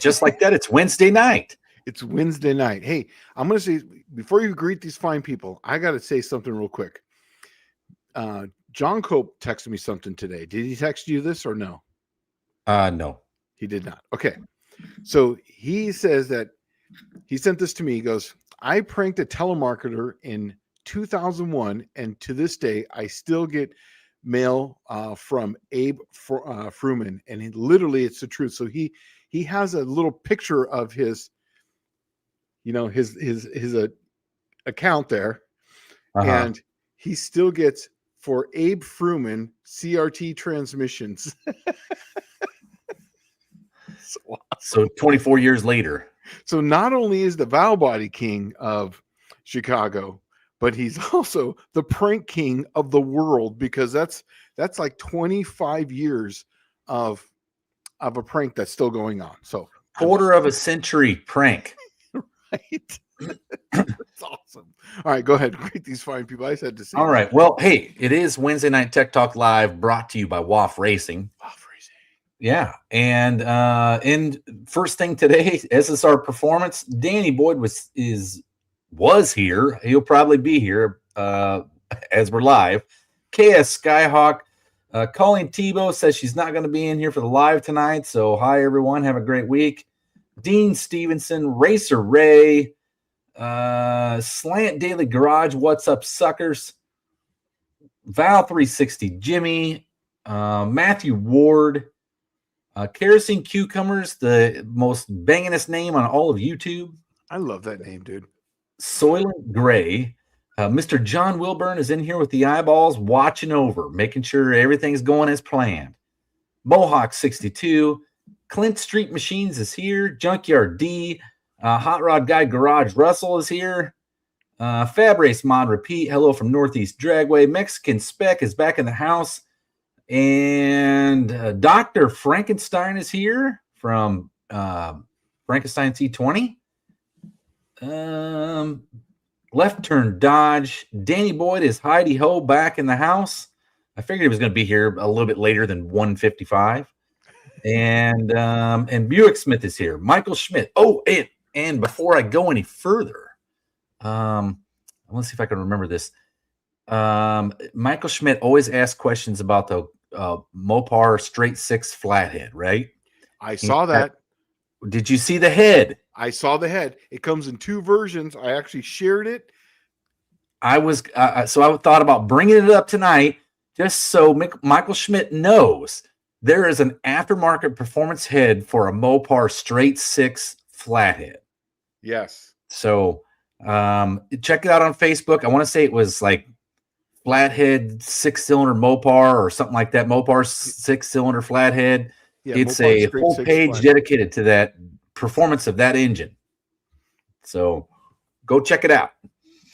just like that, it's Wednesday night. It's Wednesday night. Hey, I'm going to say, before you greet these fine people, I got to say something real quick. John Cope texted me something today. Did he text you this or no? No. He did not. Okay. So he says that he sent this to me. He goes, I pranked a telemarketer in 2001, and to this day, I still get mail from Abe Fruman, and literally, it's the truth. So he has a little picture of his, his account there, and he still gets for Abe Fruman CRT transmissions. So 24 years later. So not only is the Val Body King of Chicago, but he's also the prank king of the world, because that's like 25 years of a prank that's still going on. So quarter of a century prank. Right. That's awesome. All right, go ahead. Greet these fine people. I said to say. All right. Well, hey, it is Wednesday Night Tech Talk Live, brought to you by WAF Racing. WAF Racing. Yeah. And in first thing today, SSR Performance, Danny Boyd was here. He'll probably be here as we're live. KS Skyhawk. Colleen Tebow says she's not going to be in here for the live tonight. So hi, everyone. Have a great week. Dean Stevenson, Racer Ray, Slant Daily Garage, what's up, suckers? Val 360, Jimmy, Matthew Ward, Kerosene Cucumbers, the most bangingest name on all of YouTube. I love that name, dude. Soylent Gray, Mr. John Wilburn is in here with the eyeballs, watching over, making sure everything's going as planned. Mohawk 62. Clint Street Machines is here. Junkyard D. Hot Rod Guy Garage Russell is here. Fab Race Mod Repeat. Hello from Northeast Dragway. Mexican Spec is back in the house. And Dr. Frankenstein is here from Frankenstein T20. Left Turn Dodge. Danny Boyd is Heidi Ho back in the house. I figured he was going to be here a little bit later than 1:55. And Buick Smith is here. Michael Schmidt. Oh, and before I go any further, let's see if I can remember this. Michael Schmidt always asks questions about the Mopar Straight Six Flathead, right? I saw that. Did you see the head? I saw the head. It comes in two versions. I actually shared it. I thought about bringing it up tonight just so Michael Schmidt knows. There is an aftermarket performance head for a Mopar Straight Six Flathead. Yes. So check it out on Facebook. I want to say it was like Flathead 6-cylinder Mopar or something like that. Mopar 6-cylinder Flathead. Yeah, it's Mopar a whole page Flathead dedicated to that performance of that engine. So go check it out.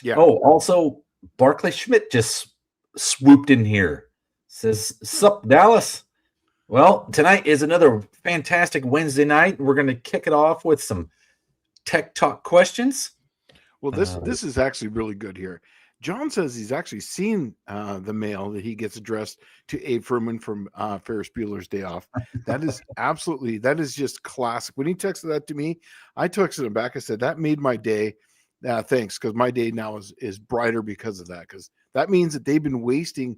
Yeah. Oh, also Barclay Schmidt just swooped in here. Says, "Sup, Dallas?" Well, tonight is another fantastic Wednesday night. We're going to kick it off with some tech talk questions. Well, this is actually really good here. John says he's actually seen the mail that he gets addressed to Abe Fruman from Ferris Bueller's Day Off. That is just classic. When he texted that to me, I texted him back. I said, that made my day. Thanks, because my day now is brighter because of that, because that means that they've been wasting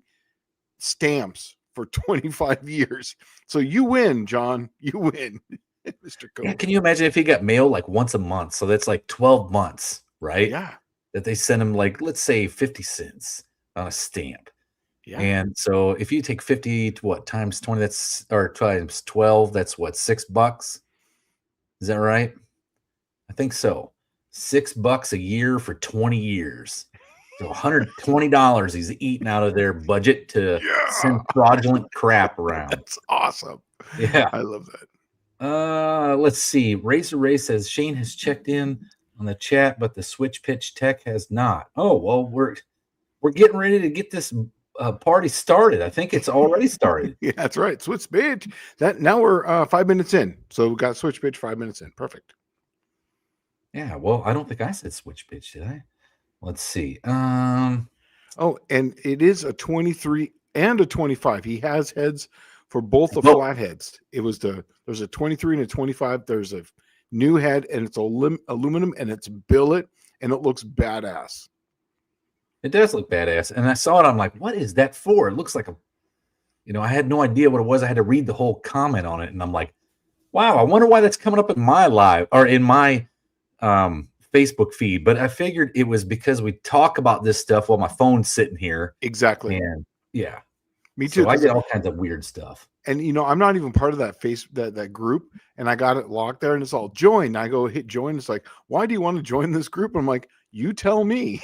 stamps for 25 years. So you win, John. You win, Mr. Coach. Yeah, can you imagine if he got mail like once a month? So that's like 12 months, right? Yeah. That they send him, like, let's say 50 cents on a stamp. Yeah. And so if you take 50 to what, times 20, or times 12, that's what, $6? Is that right? I think so. $6 a year for 20 years. So $120 he's eating out of their budget to send fraudulent crap around. That's awesome. Yeah. I love that. Let's see. Racer Ray says Shane has checked in on the chat, but the Switch Pitch Tech has not. Oh, well, we're getting ready to get this party started. I think it's already started. Yeah, that's right. Switch Pitch. Now we're 5 minutes in. So we got Switch Pitch 5 minutes in. Perfect. Yeah, well, I don't think I said Switch Pitch, did I? Let's see. Oh, and it is a 23 and a 25. He has heads for both the flatheads. There's a 23 and a 25. There's a new head, and it's aluminum, and it's billet, and it looks badass. It does look badass. And I saw it. I'm like, what is that for? It looks like I had no idea what it was. I had to read the whole comment on it. And I'm like, wow, I wonder why that's coming up in my live or in my Facebook feed. But I figured it was because we talk about this stuff while my phone's sitting here. Exactly. And yeah. Me too. So I did all kinds of weird stuff. And I'm not even part of that group, and I got it locked there, and it's all join. I go hit join. It's like, why do you want to join this group? I'm like, you tell me.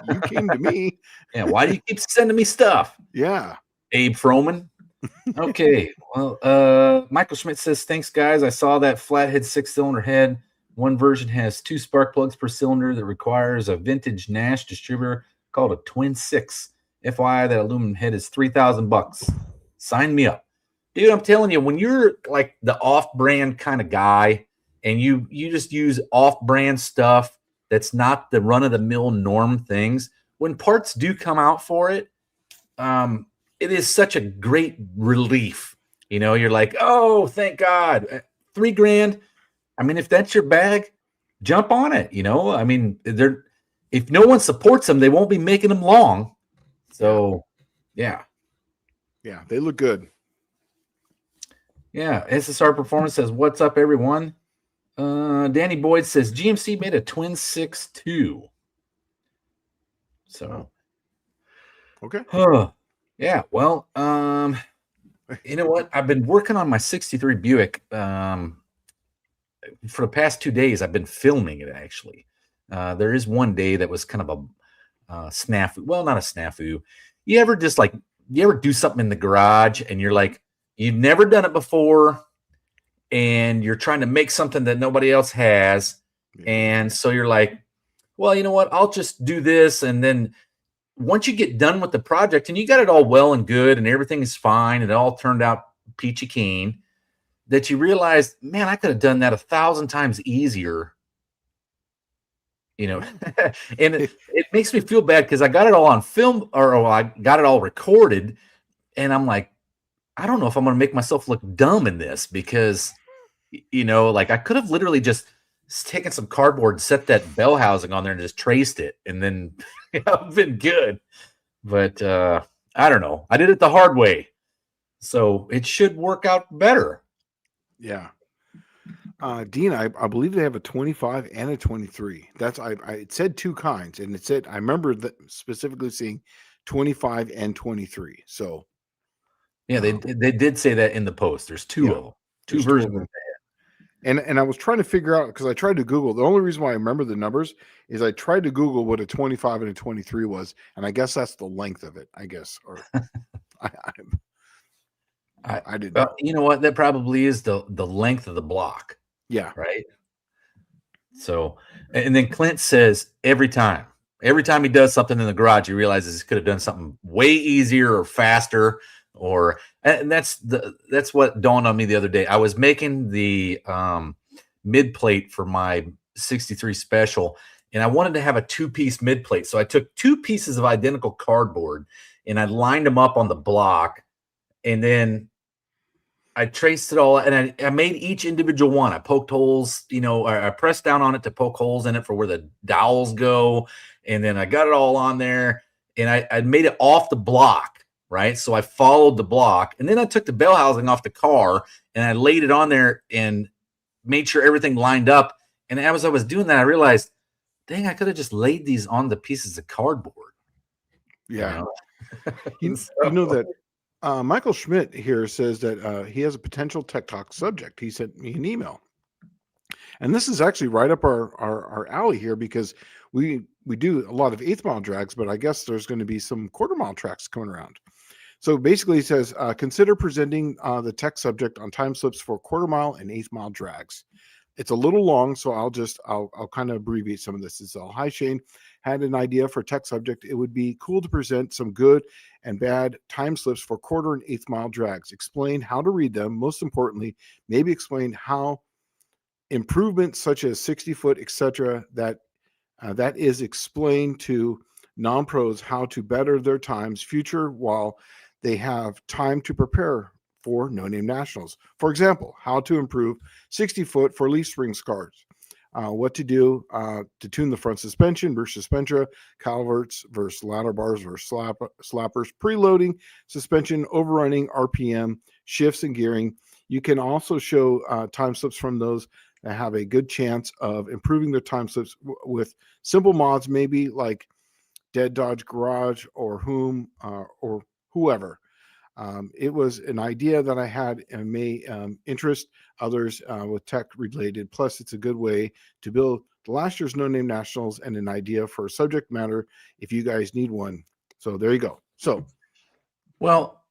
You came to me. Yeah. Why do you keep sending me stuff? Yeah. Abe Froman. Okay. Well, Michael Schmidt says, thanks, guys. I saw that flathead 6-cylinder head. One version has 2 spark plugs per cylinder that requires a vintage Nash distributor called a Twin 6. FYI, that aluminum head is $3,000. Sign me up. Dude, I'm telling you, when you're like the off-brand kind of guy and you just use off-brand stuff that's not the run-of-the-mill norm things, when parts do come out for it, it is such a great relief. You're like, oh, thank God. $3,000. I mean, if that's your bag, jump on it. I mean, if no one supports them, they won't be making them long. So, yeah. Yeah, they look good. Yeah, SSR Performance says, what's up, everyone? Danny Boyd says, GMC made a Twin 6 too. So, okay. Yeah, well, you know what? I've been working on my 63 Buick for the past 2 days. I've been filming it, actually. There is one day that was kind of a snafu. Well, not a snafu. You ever do something in the garage and you're like, you've never done it before and you're trying to make something that nobody else has. And so you're like, well, you know what? I'll just do this. And then once you get done with the project and you got it all well and good and everything is fine and it all turned out peachy keen, that you realize, man, I could have done that 1,000 times easier. And it makes me feel bad because I got it all on film or I got it all recorded. And I'm like, I don't know if I'm going to make myself look dumb in this because, like I could have literally just taken some cardboard and set that bell housing on there and just traced it. And then I've been good. But I don't know. I did it the hard way. So it should work out better. Yeah. Dean, I believe they have a 25 and a 23. It said 2 kinds, and it said I remember that specifically seeing 25 and 23. So yeah, they did say that in the post. There's 2 of them, 2 versions of that. And I was trying to figure out because I tried to Google. The only reason why I remember the numbers is I tried to Google what a 25 and a 23 was, and I guess that's the length of it. I guess, or I didn't. Well, you know what? That probably is the length of the block. Yeah. Right. So, and then Clint says every time he does something in the garage, he realizes he could have done something way easier or faster. And that's what dawned on me the other day. I was making the mid plate for my 63 special, and I wanted to have a 2-piece mid plate. So I took 2 pieces of identical cardboard and I lined them up on the block, and then I traced it all, and I made each individual one. I poked holes, I pressed down on it to poke holes in it for where the dowels go. And then I got it all on there, and I made it off the block, right? So I followed the block, and then I took the bell housing off the car, and I laid it on there and made sure everything lined up. And as I was doing that, I realized, dang, I could have just laid these on the pieces of cardboard. Yeah. You know that Michael Schmidt here says that he has a potential Tech Talk subject. He sent me an email. And this is actually right up our alley here because we do a lot of 1/8 mile drags, but I guess there's going to be some 1/4 mile tracks coming around. So basically he says, consider presenting the tech subject on time slips for 1/4 mile and 1/8 mile drags. It's a little long, so I'll kind of abbreviate some of this. It's all, hi Shane, had an idea for tech subject. It would be cool to present some good and bad time slips for 1/4 and 1/8 mile drags. Explain how to read them. Most importantly, maybe explain how improvements such as 60-foot, etc., that is explained to non-pros how to better their times future while they have time to prepare for no-name nationals. For example, how to improve 60-foot for leaf spring scars, what to do to tune the front suspension, rear suspension, calverts versus ladder bars versus slappers, preloading, suspension, overrunning, RPM, shifts, and gearing. You can also show time slips from those that have a good chance of improving their time slips with simple mods, maybe like Dead Dodge Garage or whoever. It was an idea that I had and may interest others with tech related. Plus, it's a good way to build the last year's No Name Nationals and an idea for a subject matter if you guys need one. So there you go. So, well,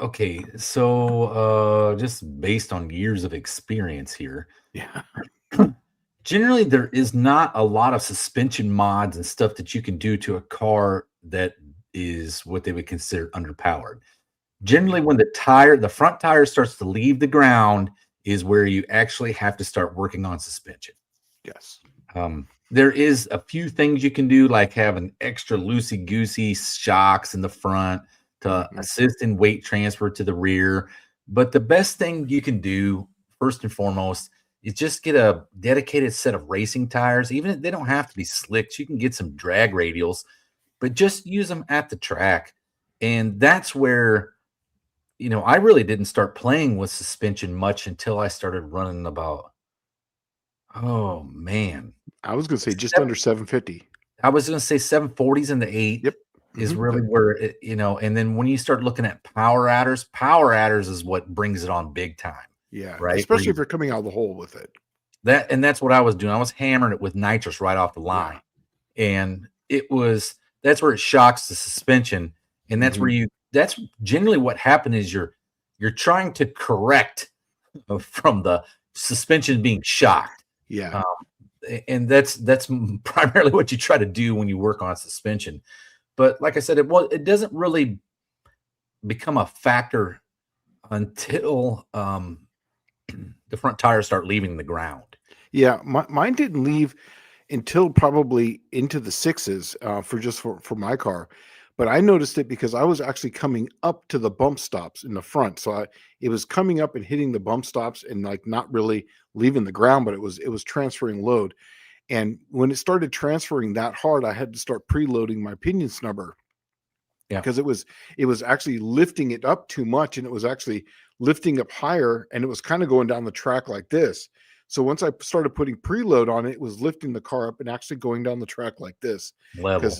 okay. So just based on years of experience here, yeah. Generally, there is not a lot of suspension mods and stuff that you can do to a car that is what they would consider underpowered. Generally, when the front tire starts to leave the ground is where you actually have to start working on suspension. Yes. There is a few things you can do, like have an extra loosey-goosey shocks in the front to assist in weight transfer to the rear. But the best thing you can do, first and foremost, is just get a dedicated set of racing tires. Even if they don't have to be slicks, you can get some drag radials, but just use them at the track. And that's where, I really didn't start playing with suspension much until I started running about, oh man. I was going to say just under 750. I was going to say 740s in the 8 Yep. is really where, and then when you start looking at power adders is what brings it on big time. Yeah, right. Especially if you're coming out of the hole with it. That's what I was doing. I was hammering it with nitrous right off the line, and that's where it shocks the suspension, and that's that's generally what happened is you're trying to correct from the suspension being shocked. Yeah, and that's primarily what you try to do when you work on suspension. But like I said, it doesn't really become a factor until the front tires start leaving the ground. Yeah, mine didn't leave until probably into the 6s for my car, but I noticed it because I was actually coming up to the bump stops in the front, so it was coming up and hitting the bump stops and like not really leaving the ground, but it was transferring load. And when it started transferring that hard, I had to start preloading my pinion snubber. Yeah, because it was actually lifting it up too much, and it was actually lifting up higher, and it was kind of going down the track like this. So once I started putting preload on it, it was lifting the car up and actually going down the track like this. Level,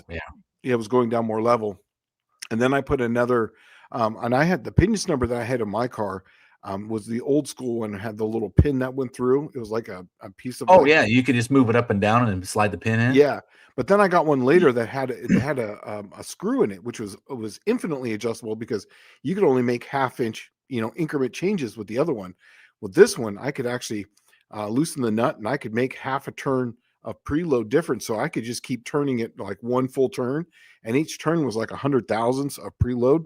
it was going down more level. And then I put another, and I had the pinion snubber that I had in my car was the old school one. It had the little pin that went through. It was like a piece of. Oh yeah, you could just move it up and down and slide the pin in. Yeah, but then I got one later that had a screw in it, which was infinitely adjustable because you could only make half-inch increment changes with the other one. With this one, I could actually loosen the nut and I could make half a turn of preload difference. So I could just keep turning it like one full turn, and each turn was like 100 thousandths of preload.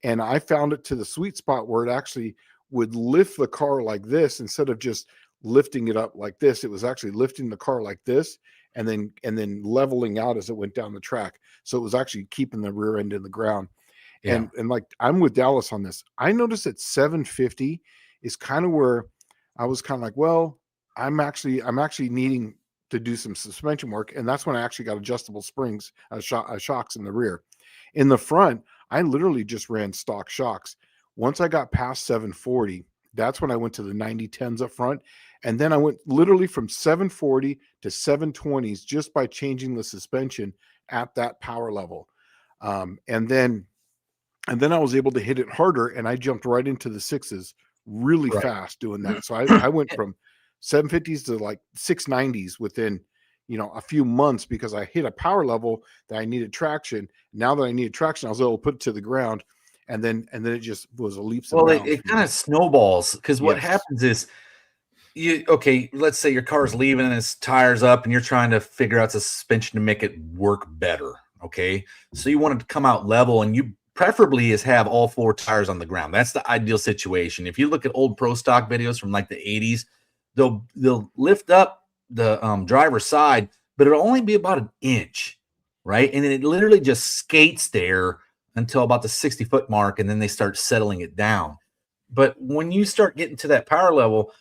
And I found it to the sweet spot where it actually would lift the car like this instead of just lifting it up like this. It was actually lifting the car like this and then leveling out as it went down the track. So it was actually keeping the rear end in the ground. Yeah. And like I'm with Dallas on this. I noticed that 750 is kind of where I was kind of like, well, I'm actually needing to do some suspension work, and that's when I actually got adjustable springs, shocks in the rear. In the front, I literally just ran stock shocks. Once I got past 740, that's when I went to the 9010s up front, and then I went literally from 740 to 720s just by changing the suspension at that power level, and then I was able to hit it harder, and I jumped right into the 6s really fast doing that. So I went from 750s to like 690s within a few months because I hit a power level that I needed traction. Now that I needed traction, I was able to put it to the ground, and then it just was a leaps and bounds. Well, it kind of snowballs because what happens is let's say your car's leaving and its tires up and you're trying to figure out the suspension to make it work better. Okay. So you want it to come out level, and you preferably is have all four tires on the ground. That's the ideal situation. If you look at old pro stock videos from like the 80s, they'll lift up the driver's side, but it'll only be about an inch, right? And then it literally just skates there until about the 60-foot mark, and then they start settling it down. But when you start getting to that power level,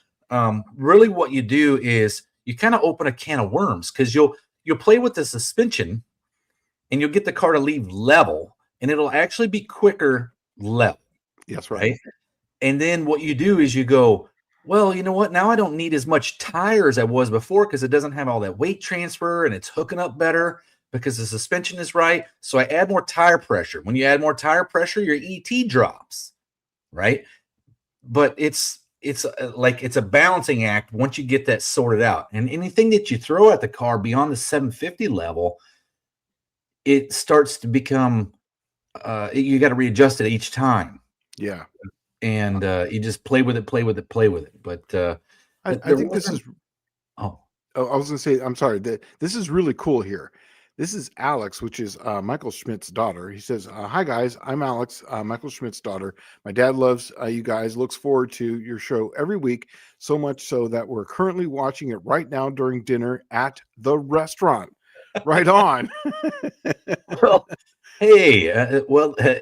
really what you do is you kind of open a can of worms, because you'll play with the suspension and you'll get the car to leave level, and it'll actually be quicker level. Yes, right. And then what you do is you go, well, you know what? Now I don't need as much tire as I was before, because it doesn't have all that weight transfer and it's hooking up better because the suspension is right. So I add more tire pressure. When you add more tire pressure, your ET drops, right? But it's like it's a balancing act once you get that sorted out. And anything that you throw at the car beyond the 750 level, it starts to become you got to readjust it each time. Yeah. And you just play with it. But I think this is. Oh, I was going to say, I'm sorry. This is really cool here. This is Alex, which is Michael Schmidt's daughter. He says, "Hi guys, I'm Alex, Michael Schmidt's daughter. My dad loves you guys. Looks forward to your show every week. So much so that we're currently watching it right now during dinner at the restaurant. Right on." Well, hey,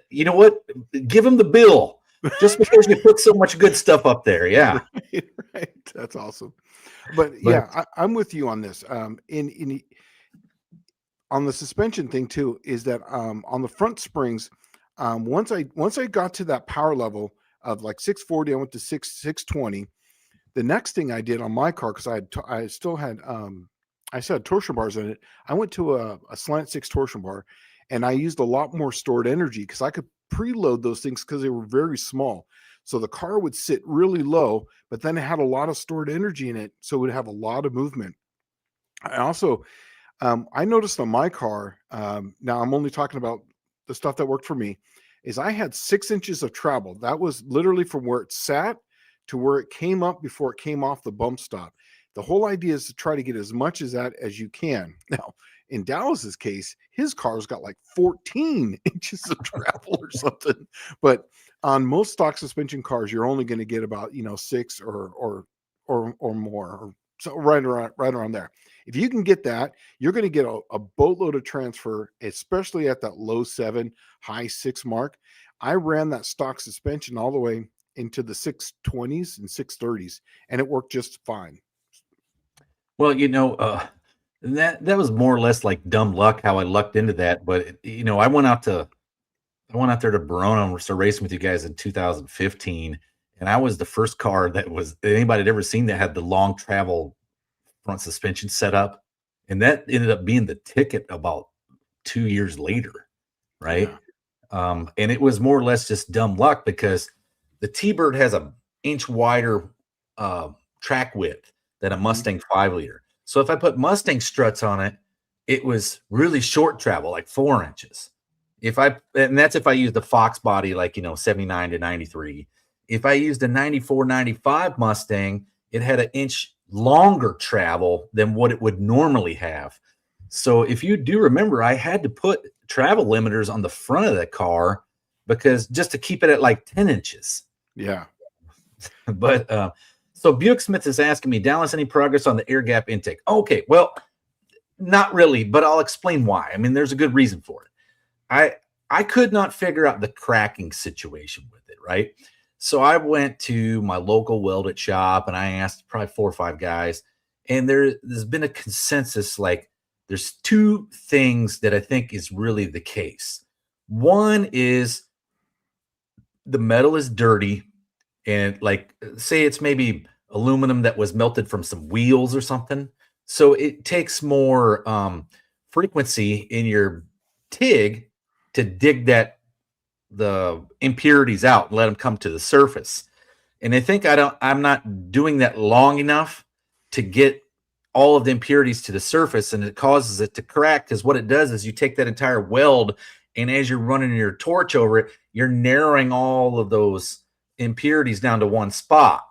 you know what? Give him the bill. Just because you put so much good stuff up there. Yeah. Right. That's awesome. But yeah, I'm with you on this. On the suspension thing too, is that on the front springs, once I got to that power level of like 640, I went to 620. The next thing I did on my car, because I still had torsion bars in it. I went to a slant 6 torsion bar, and I used a lot more stored energy because I could preload those things because they were very small. So the car would sit really low, but then it had a lot of stored energy in it, so it would have a lot of movement. I also, I noticed on my car, now I'm only talking about the stuff that worked for me, is I had 6 inches of travel. That was literally from where it sat to where it came up before it came off the bump stop. The whole idea is to try to get as much as that as you can. Now, in Dallas's case, his car's got like 14 inches of travel or something. But on most stock suspension cars, you're only going to get about 6 or more, or so right around there. If you can get that, you're going to get a boatload of transfer, especially at that low 7, high 6 mark. I ran that stock suspension all the way into the 620s and 630s, and it worked just fine. Well, that was more or less like dumb luck how I lucked into that. But I went out there to Verona and started racing with you guys in 2015, and I was the first car that anybody had ever seen that had the long travel front suspension set up, and that ended up being the ticket about 2 years later, right? Yeah. And it was more or less just dumb luck because the T-Bird has an inch wider track width than a Mustang 5-liter. So if I put Mustang struts on it, it was really short travel, like 4 inches. And that's if I used the Fox body, like 79 to 93. If I used a 94, 95 Mustang, it had an inch longer travel than what it would normally have. So if you do remember, I had to put travel limiters on the front of the car because just to keep it at like 10 inches. Yeah. But so Buick Smith is asking me, Dallas, any progress on the air gap intake? Okay, well, not really, but I'll explain why. I mean, there's a good reason for it. I could not figure out the cracking situation with it, right? So I went to my local welded shop and I asked probably 4 or 5 guys, and there's been a consensus, like there's 2 things that I think is really the case. One is the metal is dirty, and like say it's maybe aluminum that was melted from some wheels or something. So it takes more frequency in your TIG to dig the impurities out and let them come to the surface. And I think I'm not doing that long enough to get all of the impurities to the surface, and it causes it to crack, because what it does is you take that entire weld, and as you're running your torch over it, you're narrowing all of those impurities down to one spot,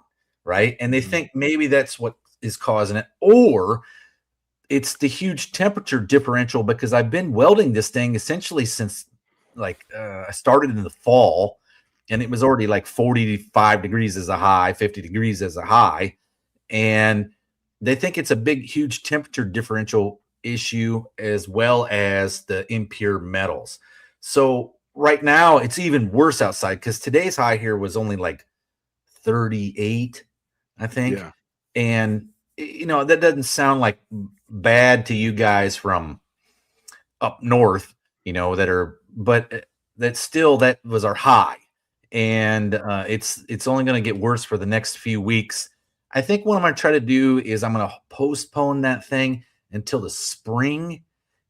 right? And they think maybe that's what is causing it, or it's the huge temperature differential, because I've been welding this thing essentially since I started in the fall, and it was already like 45 degrees as a high, 50 degrees as a high. And they think it's a big, huge temperature differential issue, as well as the impure metals. So right now it's even worse outside, because today's high here was only like 38, I think. Yeah. And, that doesn't sound like bad to you guys from up north, but that was our high. And it's only going to get worse for the next few weeks. I think what I'm going to try to do is I'm going to postpone that thing until the spring,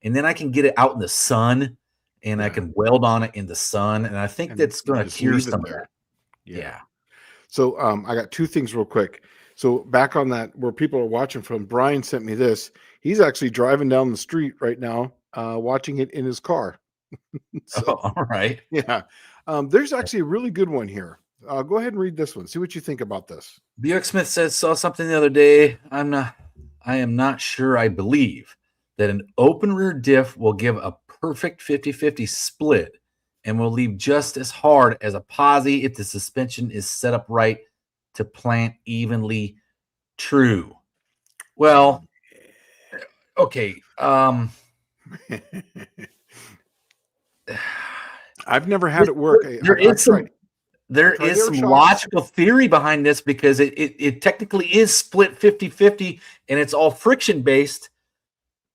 and then I can get it out in the sun, and I can weld on it in the sun, and I think that's going to cure some of that. Yeah. So I got two things real quick. So back on that, where people are watching from, Brian sent me this. He's actually driving down the street right now, watching it in his car. So, all right. Yeah. There's actually a really good one here. Go ahead and read this one. See what you think about this. Buick Smith says, saw something the other day. I am not sure I believe that an open rear diff will give a perfect 50-50 split and will leave just as hard as a posi if the suspension is set up right to plant evenly. True. Well, okay. I've never had it work. There is some logical theory behind this, because it technically is split 50-50 and it's all friction based,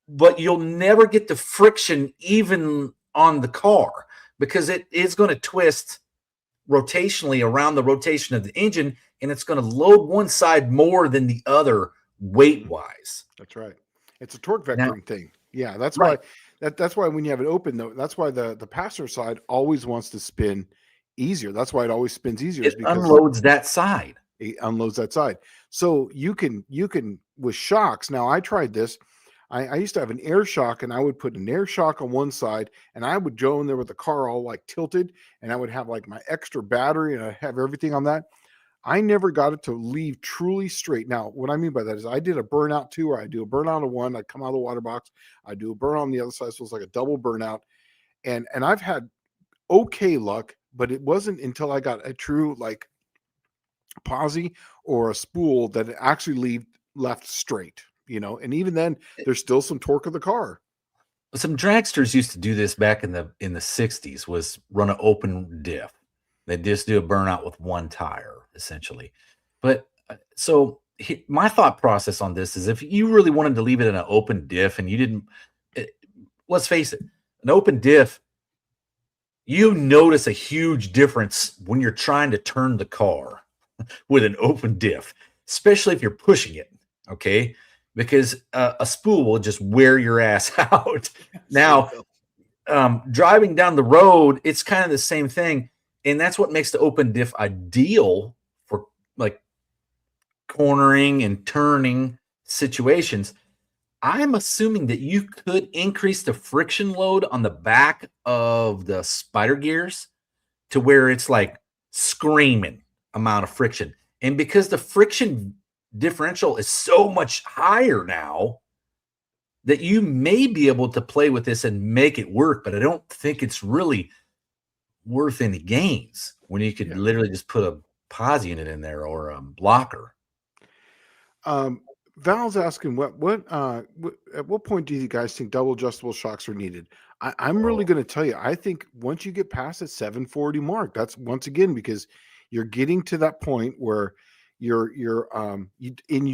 but you'll never get the friction even on the car because it is going to twist rotationally around the rotation of the engine, and it's going to load one side more than the other weight wise. That's right. It's a torque vectoring thing. Yeah, that's right. why that's why when you have it open, though, that's why the passenger side always wants to spin easier. That's why it always spins easier. It unloads that side. It unloads that side. So you can with shocks. Now I tried this. I used to have an air shock, and I would put an air shock on one side, and I would go in there with the car all like tilted, and I would have like my extra battery, and I have everything on that. I never got it to leave truly straight. Now, what I mean by that is I did a burnout too, where I do a burnout on one, I come out of the water box, I do a burn on the other side, so it's like a double burnout. And I've had okay luck, but it wasn't until I got a true like posi or a spool that it actually left straight, and even then there's still some torque of the car. Some dragsters used to do this back in the 60s, was run an open diff. They just do a burnout with one tire, essentially. But so my thought process on this is, if you really wanted to leave it in an open diff and you didn't, let's face it, an open diff, you notice a huge difference when you're trying to turn the car with an open diff, especially if you're pushing it, okay? Because a spool will just wear your ass out. Now, driving down the road, it's kind of the same thing. And that's what makes the open diff ideal for like cornering and turning situations. I'm assuming that you could increase the friction load on the back of the spider gears to where it's like screaming amount of friction. And because the friction differential is so much higher now, that you may be able to play with this and make it work, but I don't think it's really worth any gains when you could literally just put a pause unit in there or a blocker. Val's asking at what point do you guys think double adjustable shocks are needed? I'm really going to tell you, I think once you get past the 740 mark, that's once again because you're getting to that point where you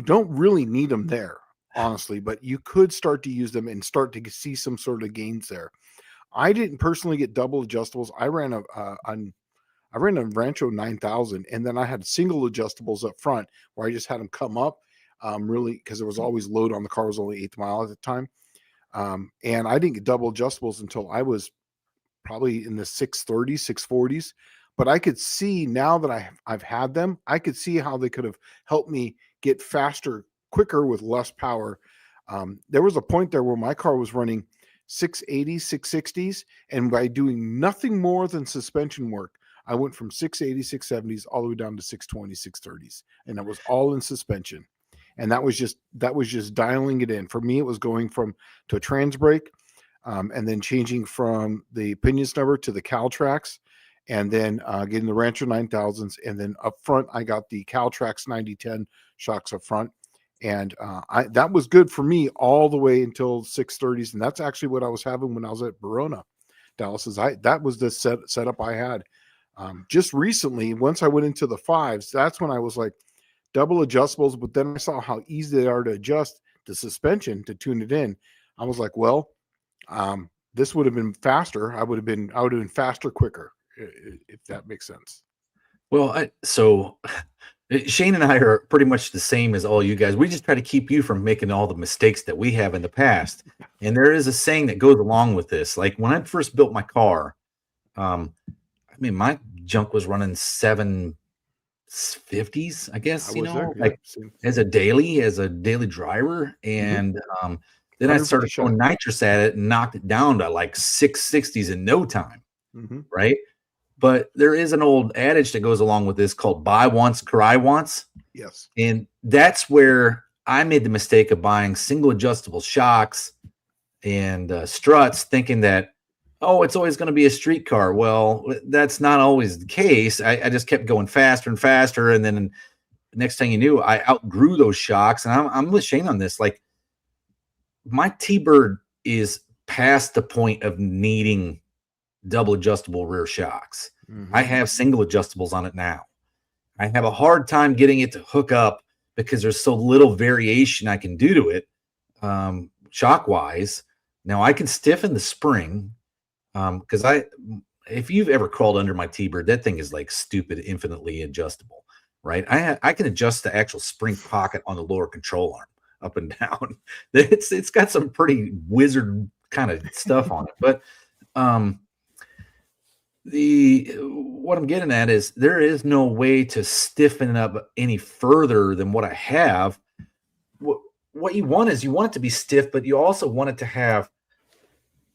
don't really need them there, honestly, but you could start to use them and start to see some sort of gains there. I didn't personally get double adjustables. I ran a Rancho 9000, and then I had single adjustables up front where I just had them come up, really, because there was always load on the car. It was only 8th mile at the time. And I didn't get double adjustables until I was probably in the 630s, 640s. But I could see now that I've had them, I could see how they could have helped me get faster, quicker with less power. There was a point there where my car was running 680s, 660s, and by doing nothing more than suspension work, I went from 680s, 670s all the way down to 620s, 630s, and that was all in suspension. And that was just dialing it in. For me, it was going to a trans brake, and then changing from the pinion snubber to the Caltrax, and then getting the Rancho 9000s, and then up front I got the Caltrax 9010 shocks up front. And that was good for me all the way until 630s. And that's actually what I was having when I was at Verona, Dallas. That was the setup I had. Just recently, once I went into the 5s, that's when I was like double adjustables. But then I saw how easy they are to adjust the suspension to tune it in. I was like, well, this would have been faster. I would have been faster, quicker, if that makes sense. Well, so Shane and I are pretty much the same as all you guys. We just try to keep you from making all the mistakes that we have in the past. And there is a saying that goes along with this. Like when I first built my car, I mean, my junk was running 750s, I guess, like as a daily driver. And then I started throwing nitrous at it and knocked it down to like 660s in no time. Right. But there is an old adage that goes along with this called buy once, cry once. Yes. And that's where I made the mistake of buying single adjustable shocks and struts, thinking that, oh, it's always going to be a street car. Well, that's not always the case. I just kept going faster and faster. And then next thing you knew, I outgrew those shocks. And I'm with Shane on this. Like my T-Bird is past the point of needing double adjustable rear shocks. I have single adjustables on it now. I have a hard time getting it to hook up because there's so little variation I can do to it shock wise. Now I can stiffen the spring because if you've ever crawled under my T-Bird, that thing is like stupid, infinitely adjustable, right? I can adjust the actual spring pocket on the lower control arm up and down. It's got some pretty wizard kind of stuff on it, but what I'm getting at is there is no way to stiffen it up any further than what I have. What you want is you want it to be stiff, but you also want it to have,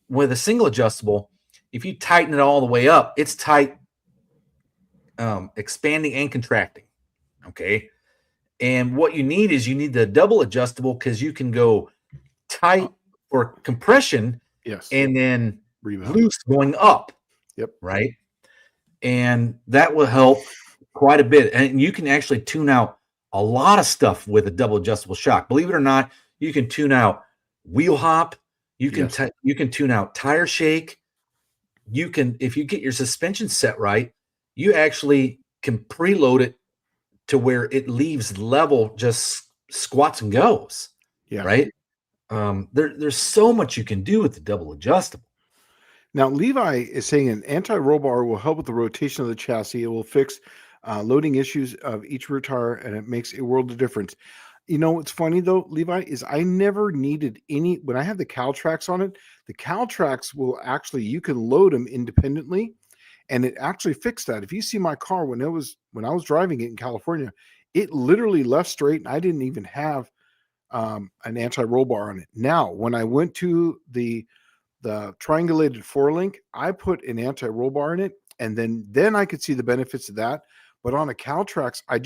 with a single adjustable, if you tighten it all the way up, it's tight, expanding and contracting. Okay. And what you need is you need the double adjustable because you can go tight for compression. Yes. And then loose going up. Yep. Right. And that will help quite a bit. And you can actually tune out a lot of stuff with a double adjustable shock. Believe it or not, you can tune out wheel hop. You can you can tune out tire shake. You can, if you get your suspension set right, you actually can preload it to where it leaves level, just squats and goes. Yeah. Right. There's so much you can do with the double adjustable. Now, Levi is saying an anti-roll bar will help with the rotation of the chassis. It will fix loading issues of each rear tire, and it makes a world of difference. You know what's funny, though, Levi, is I never needed any – when I have the Caltrax on it, the Caltrax will actually – you can load them independently, and it actually fixed that. If you see my car when I was driving it in California, it literally left straight, and I didn't even have an anti-roll bar on it. Now, when I went to the triangulated 4-link, I put an anti-roll bar in it, and then I could see the benefits of that. But on a Caltrax, I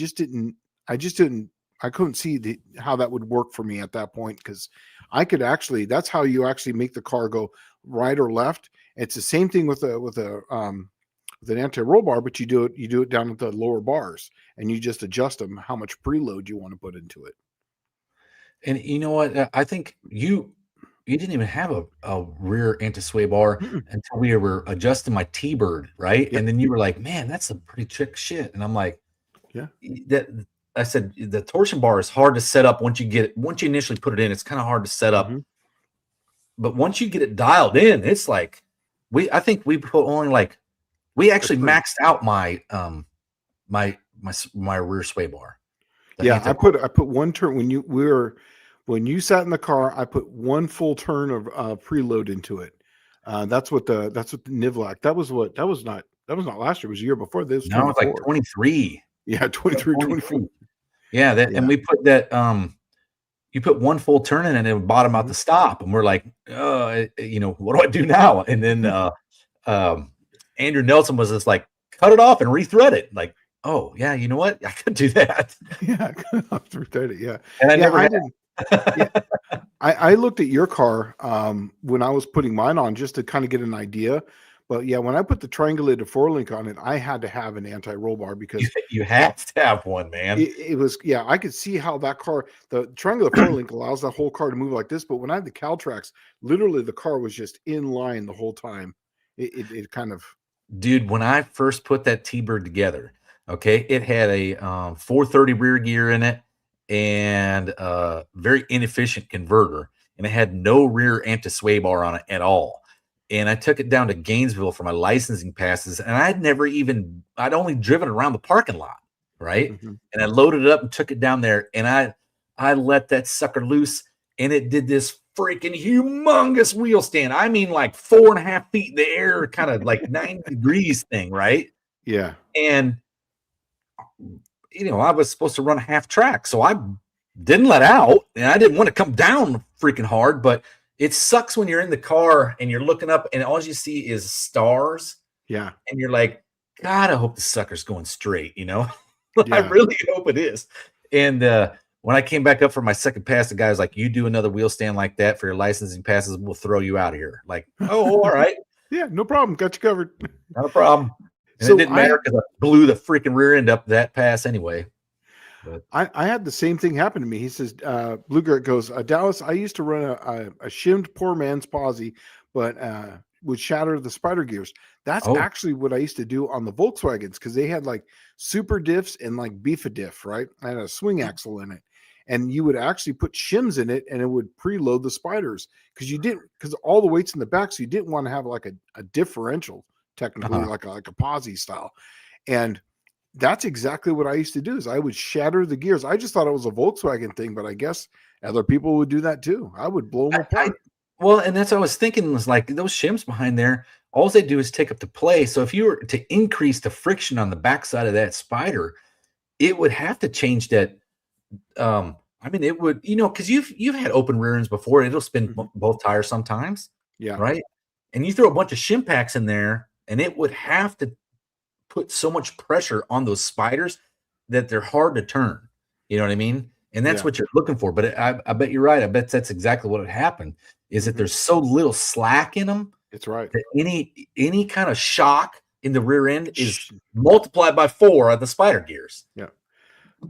couldn't see how that would work for me at that point, because I could actually, that's how you actually make the car go right or left. It's the same thing with an anti-roll bar, but you do it down at the lower bars, and you just adjust them how much preload you want to put into it. And you know what? I think you didn't even have a rear anti-sway bar until we were adjusting my T-Bird, right? Yep. And then you were like, man, that's some pretty trick shit. And I'm like, yeah. I said the torsion bar is hard to set up once you initially put it in. It's kind of hard to set up. But once you get it dialed in, it's like I think we put only like we actually maxed out my my rear sway bar. Yeah, I put one turn when you sat in the car, I put one full turn of preload into it. That's what the Nivlac. That was not last year. It was a year before this. No, it's like 23. Yeah, 23, 24. Yeah, and we put that. You put one full turn in and it would bottom out the stop, and we're like, what do I do now? And then Andrew Nelson was just like, cut it off and rethread it. Like, oh yeah, you know what? I could do that. Yeah, rethread it. Yeah, and I didn't. Yeah. I looked at your car when I was putting mine on just to kind of get an idea. But yeah, when I put the triangulated 4-link on it, I had to have an anti-roll bar because you have to have one, man. It was, yeah, I could see how that car, the triangular 4-link allows that whole car to move like this. But when I had the Caltrax, literally the car was just in line the whole time. It kind of Dude, when I first put that T-Bird together, okay, it had a 430 rear gear in it and a very inefficient converter, and it had no rear anti-sway bar on it at all. And I took it down to Gainesville for my licensing passes, and I'd only driven around the parking lot, right? Mm-hmm. And I loaded it up and took it down there, and I let that sucker loose, and it did this freaking humongous wheel stand. I mean, like 4.5 feet in the air, kind of like 90 degrees thing, right? Yeah. And I was supposed to run a half track, so I didn't let out, and I didn't want to come down freaking hard, but it sucks when you're in the car and you're looking up and all you see is stars. Yeah. And you're like, God, I hope the sucker's going straight, Yeah. I really hope it is. And when I came back up for my second pass, the guy was like, you do another wheel stand like that for your licensing passes, we'll throw you out of here. Like, oh, all right. Yeah, no problem. Got you covered. Not a problem. And so it didn't matter because I blew the freaking rear end up that pass anyway. But I had the same thing happen to me. He says, Blue Gert goes, Dallas, I used to run a shimmed poor man's posi, but would shatter the spider gears. That's actually what I used to do on the Volkswagens because they had like super diffs and like beef a diff, right? I had a swing axle in it. And you would actually put shims in it and it would preload the spiders because all the weight's in the back. So you didn't want to have like a differential, technically, like a posi style. And that's exactly what I used to do is I would shatter the gears. I just thought it was a Volkswagen thing, but I guess other people would do that too. I would blow them apart. Well, and that's what I was thinking was like those shims behind there, all they do is take up the play. So if you were to increase the friction on the backside of that spider, it would have to change that. I mean, it would, because you've had open rear ends before. It'll spin both tires sometimes. Yeah. Right. And you throw a bunch of shim packs in there and it would have to put so much pressure on those spiders that they're hard to turn. You know what I mean? And that's what you're looking for. But I bet you're right. I bet that's exactly what would happen is that there's so little slack in them. It's right. That any kind of shock in the rear end is multiplied by 4 on the spider gears. Yeah.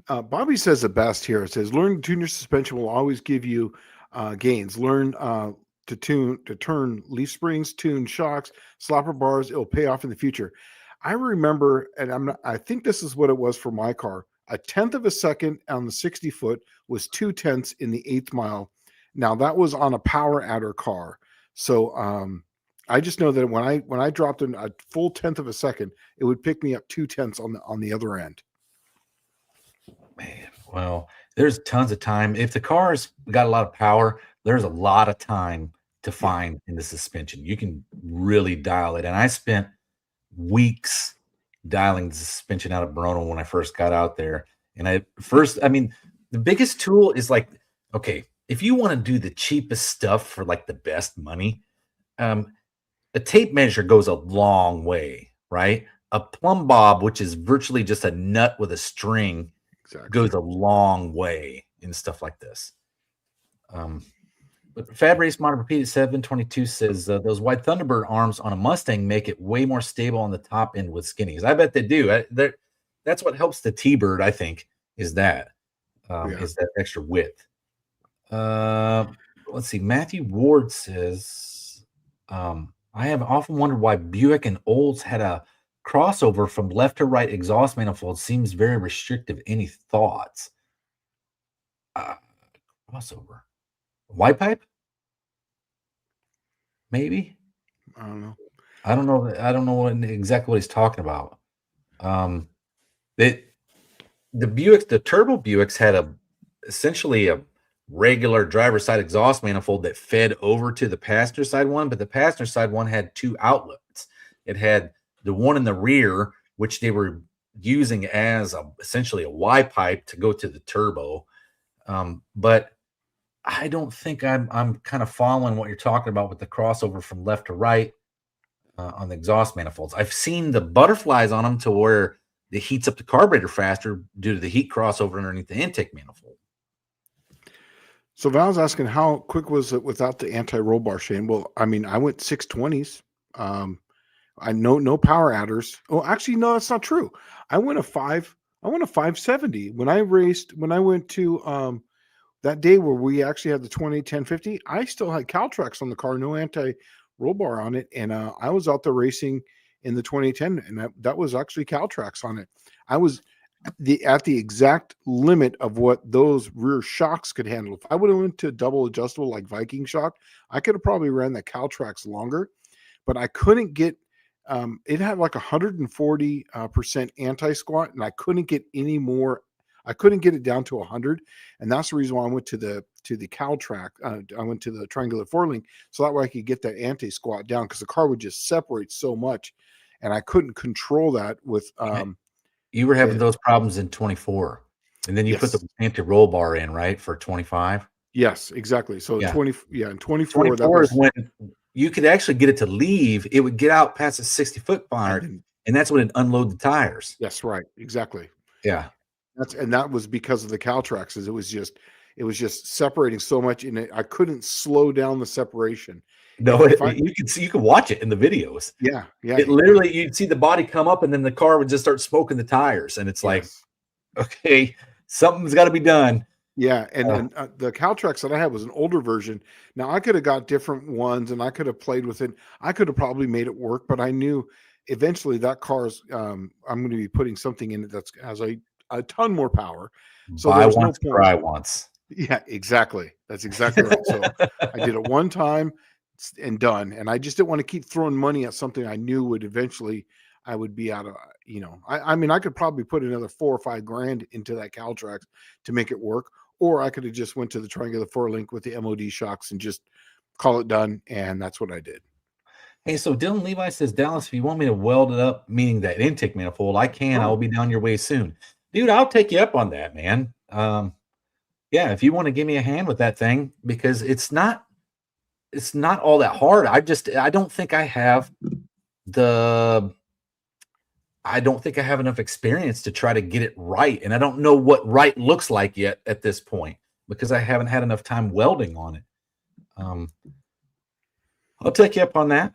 Bobby says the best here. It says, learn to tune your suspension will always give you gains. Learn to turn leaf springs, tune shocks, slopper bars. It'll pay off in the future. I remember, and I think this is what it was for my car. 1/10 of a second on the 60 foot was 2/10 in the 8th mile. Now that was on a power adder car. So I just know that when I dropped in a full 1/10 of a second, it would pick me up 2/10 on the other end. Man, well, there's tons of time. If the car's got a lot of power, there's a lot of time to find in the suspension. You can really dial it. And I spent weeks dialing the suspension out of Brno when I first got out there. And the biggest tool is like, okay, if you want to do the cheapest stuff for like the best money, a tape measure goes a long way, right? A plumb bob, which is virtually just a nut with a string, goes a long way in stuff like this. But Fab Race Modern Repeated 722 says those White Thunderbird arms on a Mustang make it way more stable on the top end with skinnies. I bet they do. That's what helps the T-Bird, I think, is that extra width. Let's see. Matthew Ward says, I have often wondered why Buick and Olds had a crossover from left to right exhaust manifold. Seems very restrictive. Any thoughts? Crossover. White pipe? Maybe. I don't know. I don't know exactly what he's talking about. The Buicks, the turbo Buicks had essentially a regular driver's side exhaust manifold that fed over to the passenger side one, but the passenger side one had 2 outlets. It had the one in the rear, which they were using as essentially a Y pipe to go to the turbo. But I don't think I'm kind of following what you're talking about with the crossover from left to right on the exhaust manifolds. I've seen the butterflies on them to where it heats up the carburetor faster due to the heat crossover underneath the intake manifold. So Val's asking, how quick was it without the anti-roll bar, Shane? Well, I mean, I went 620s. I know no power adders. Oh, actually, no, that's not true. I went a 570 when I went to that day where we actually had the 1050. I still had Caltrax on the car, no anti-roll bar on it, and I was out there racing in the 2010, and that was actually Caltrax on it. I was at the exact limit of what those rear shocks could handle. If I would have went to double adjustable like Viking shock, I could have probably ran the Caltrax longer, but I couldn't get it had like 140% anti-squat, and I couldn't get any more. I couldn't get it down to 100, and that's the reason why I went to the Caltrax. I went to the triangular four link, so that way I could get that anti-squat down, because the car would just separate so much, and I couldn't control that with. You were having those problems in 24, and then you put the anti-roll bar in, right, for 25. Yes, exactly. So in 24, 24 is when you could actually get it to leave. It would get out past the 60-foot mark, and that's when it unload the tires. Yes, right, exactly. Yeah, that was because of the Caltraxes. It was just separating so much, and I couldn't slow down the separation. No, you can watch it in the videos. Yeah. It literally, you'd see the body come up, and then the car would just start smoking the tires, and it's like, okay, something's got to be done. Yeah, and the Caltrax that I had was an older version. Now I could have got different ones, and I could have played with it. I could have probably made it work, but I knew eventually that car's. I'm going to be putting something in it that has a ton more power. So there's no point. Try once. Yeah, exactly. That's exactly right. So I did it one time and done. And I just didn't want to keep throwing money at something I knew would eventually I would be out of, I mean, I could probably put another $4 or $5 grand into that Caltrax to make it work, or I could have just went to the triangular four link with the MOD shocks and just call it done. And that's what I did. Hey, so Dylan Levi says, Dallas, if you want me to weld it up, meaning that intake manifold, I can. I'll be down your way soon. Dude, I'll take you up on that, man. Yeah, if you want to give me a hand with that thing, because it's not all that hard. I don't think I have enough experience to try to get it right. And I don't know what right looks like yet at this point, because I haven't had enough time welding on it. I'll take you up on that.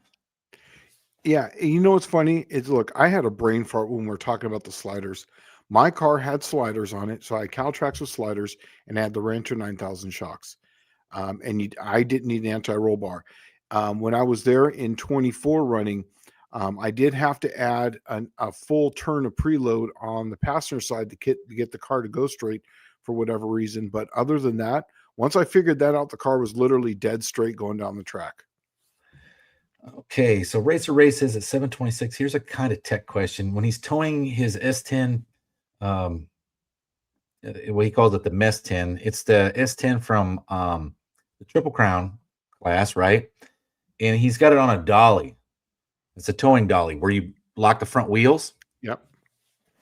Yeah. You know what's funny? Look, I had a brain fart when we were talking about the sliders. My car had sliders on it. So I had Caltrax with sliders, and I had the Rancher 9000 shocks. And I didn't need an anti-roll bar. When I was there in 24 running, I did have to add a full turn of preload on the passenger side to get the car to go straight for whatever reason. But other than that, once I figured that out, the car was literally dead straight going down the track. Okay, so Racer Ray says at 726, here's a kind of tech question. When he's towing his S10, what he calls it the MES 10, it's the S10 from the Triple Crown class, right? And he's got it on a dolly. It's a towing dolly where you lock the front wheels. Yep.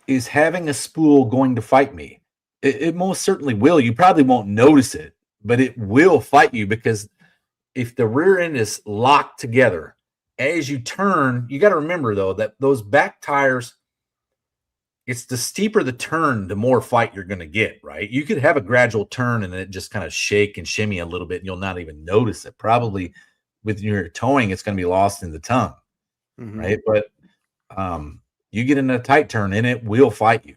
Is having a spool going to fight me? It most certainly will. You probably won't notice it, but it will fight you, because if the rear end is locked together, as you turn, you got to remember, though, that those back tires, it's the steeper the turn, the more fight you're going to get, right? You could have a gradual turn and it just kind of shake and shimmy a little bit, and you'll not even notice it. Probably with your towing, it's going to be lost in the tongue, right? But you get in a tight turn and it will fight you.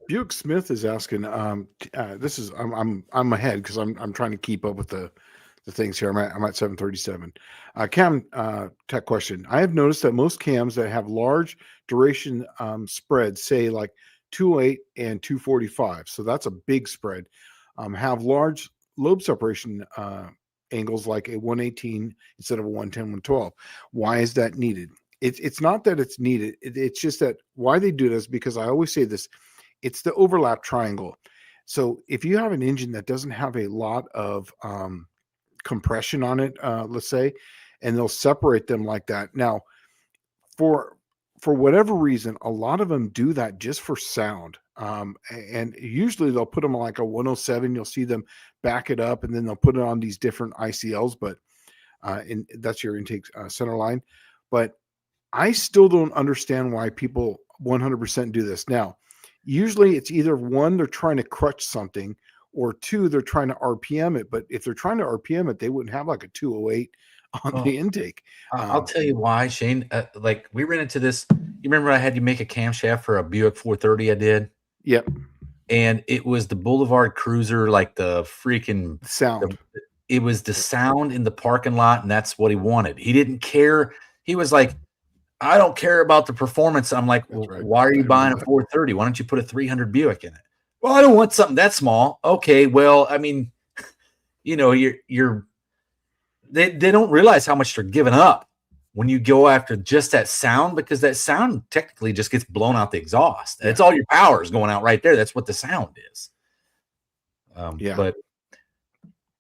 Buick Smith is asking, this is, I'm ahead because I'm trying to keep up with the things here. I'm at 737. Cam tech question. I have noticed that most cams that have large duration spreads, say like 208 and 245, so that's a big spread, have large lobe separation angles like a 118 instead of a 110, 112. Why is that needed? It's not that it's needed. It's just that why they do this, because I always say this, it's the overlap triangle. So if you have an engine that doesn't have a lot of compression on it, let's say, and they'll separate them like that. Now, for whatever reason, a lot of them do that just for sound. And usually they'll put them on like a 107. You'll see them back it up, and then they'll put it on these different ICLs, but that's your intake center line. But I still don't understand why people 100% do this. Now, usually it's either one, they're trying to crutch something, or two, they're trying to RPM it. But if they're trying to RPM it, they wouldn't have like a 208 on the intake. I'll tell you why, Shane. Like we ran into this. You remember I had you make a camshaft for a Buick 430 I did? Yep. And it was the Boulevard Cruiser, like the freaking sound. It was the sound in the parking lot, and that's what he wanted. He didn't care He was like, I don't care about the performance. I'm like, well, right. why are you buying a 430? Why don't you put a 300 Buick in it? Well, I don't want something that small. Okay, well, I mean, you know, they don't realize how much they're giving up when you go after just that sound, because that sound technically just gets blown out the exhaust. It's all your power is going out right there. That's what the sound is. But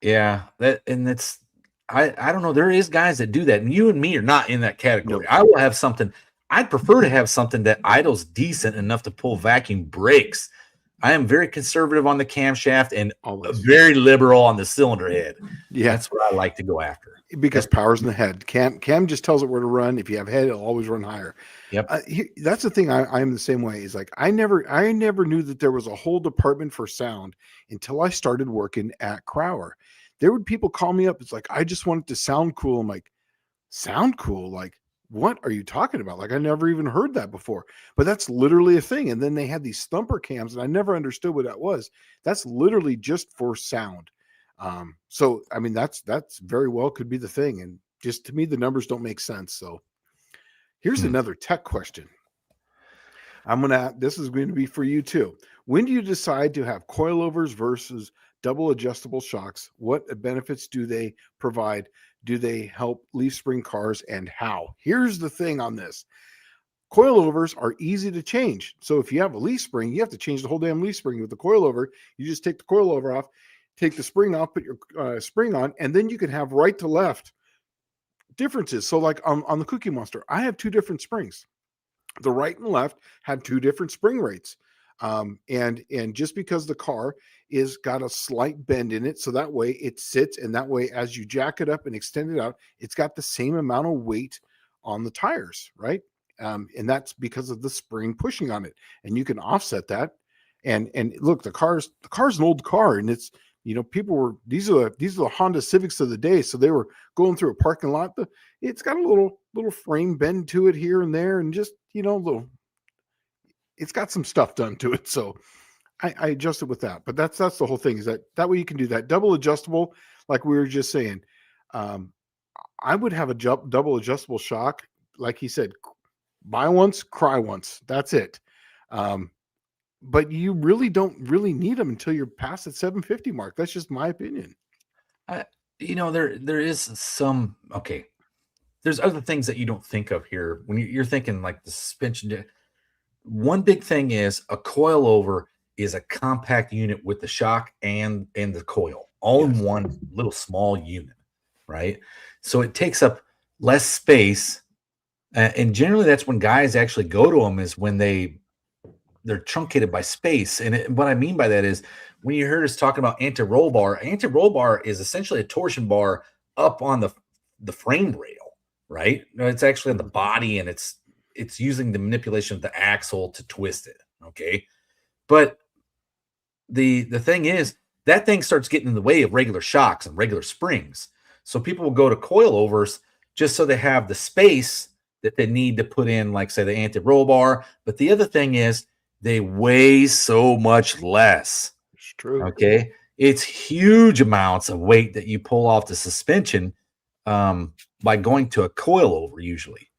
yeah, I don't know. There is guys that do that, and you and me are not in that category. I will have something. I'd prefer to have something that idles decent enough to pull vacuum brakes. I am very conservative on the camshaft and very liberal on the cylinder head. Yeah, that's what I like to go after. Because power's in the head. Cam just tells it where to run. If you have head, it'll always run higher. Yep. That's the thing. I'm the same way. Is like I never knew that there was a whole department for sound until I started working at Crowder. There would people call me up. It's like, I just want it to sound cool. I'm like, sound cool? Like, what are you talking about? Like, I never even heard that before. But that's literally a thing. And then they had these thumper cams, and I never understood what that was. That's literally just for sound. So I mean, that's very well could be the thing. And just to me, the numbers don't make sense. So here's another tech question. This is going to be for you too. When do you decide to have coilovers versus double adjustable shocks? What benefits do they provide? Do they help leaf spring cars, and how? Here's the thing on this. Coilovers are easy to change. So if you have a leaf spring, you have to change the whole damn leaf spring. With the coilover, you just take the coilover off, take the spring off, put your spring on, and then you can have right to left differences. So like on the Cookie Monster, I have two different springs. The right and left had two different spring rates. And just because the car is got a slight bend in it, so that way it sits, and that way as you jack it up and extend it out, it's got the same amount of weight on the tires, right? And that's because of the spring pushing on it, and you can offset that. And look, the car's an old car, and it's, you know, these are the Honda Civics of the day, so they were going through a parking lot. It's got a little frame bend to it here and there, and just, you know, it's got some stuff done to it. So I adjusted with that, but that's the whole thing, is that way you can do that double adjustable. Like we were just saying, I would have a double adjustable shock. Like he said, buy once, cry once. That's it. But you really don't really need them until you're past the 750 mark. That's just my opinion. You know, there is some, okay. There's other things that you don't think of here when you're thinking like the suspension. One big thing is a coilover is a compact unit with the shock and the coil all in one little small unit, right? So it takes up less space, and generally that's when guys actually go to them, is when they're truncated by space. And what I mean by that is, when you heard us talking about anti-roll bar is essentially a torsion bar up on the frame rail, right? No, it's actually on the body, and it's using the manipulation of the axle to twist it. Okay. But the thing is, that thing starts getting in the way of regular shocks and regular springs. So people will go to coilovers just so they have the space that they need to put in, like, say, the anti-roll bar. But the other thing is, they weigh so much less. It's true. Okay. It's huge amounts of weight that you pull off the suspension by going to a coilover usually.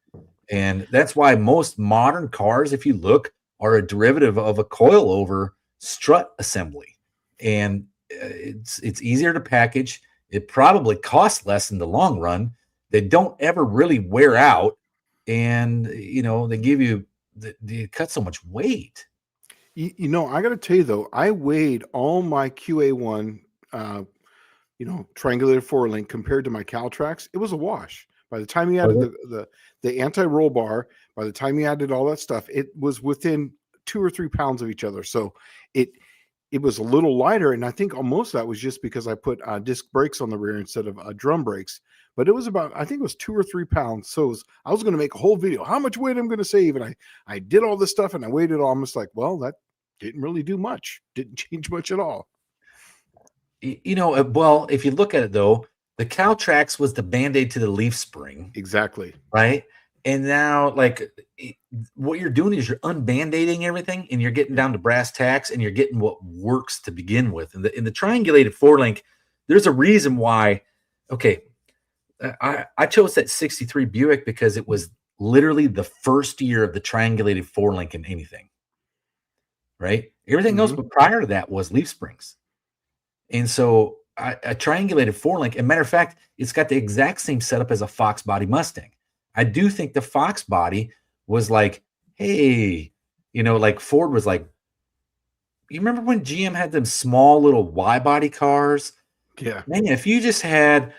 And that's why most modern cars, if you look, are a derivative of a coilover strut assembly. And it's easier to package. It probably costs less in the long run. They don't ever really wear out. And, you know, they give you, they cut so much weight. You know, I got to tell you, though, I weighed all my QA1, triangulated four-link compared to my Caltrax. It was a wash. By the time you added the anti-roll bar, by the time you added all that stuff, it was within 2 or 3 pounds of each other. So it was a little lighter, and I think most of that was just because I put disc brakes on the rear instead of drum brakes. But it was I think it was 2 or 3 pounds. So I was going to make a whole video, how much weight I'm going to save. And I did all this stuff, and I weighed it almost like, well, that didn't really do much. Didn't change much at all. You know, well, if you look at it, though, the Caltrax was the Band-Aid to the leaf spring. Exactly. Right? And now, like, what you're doing is you're unband-aiding everything, and you're getting down to brass tacks, and you're getting what works to begin with. In the triangulated four-link, there's a reason why. Okay, I chose that 63 Buick because it was literally the first year of the triangulated 4-link in anything, right? Everything else but prior to that was leaf springs. And so a triangulated 4-link, and matter of fact, it's got the exact same setup as a Fox body Mustang. I do think the Fox body was like, hey, like Ford was like, you remember when GM had them small little Y body cars? Yeah. Man, if you just had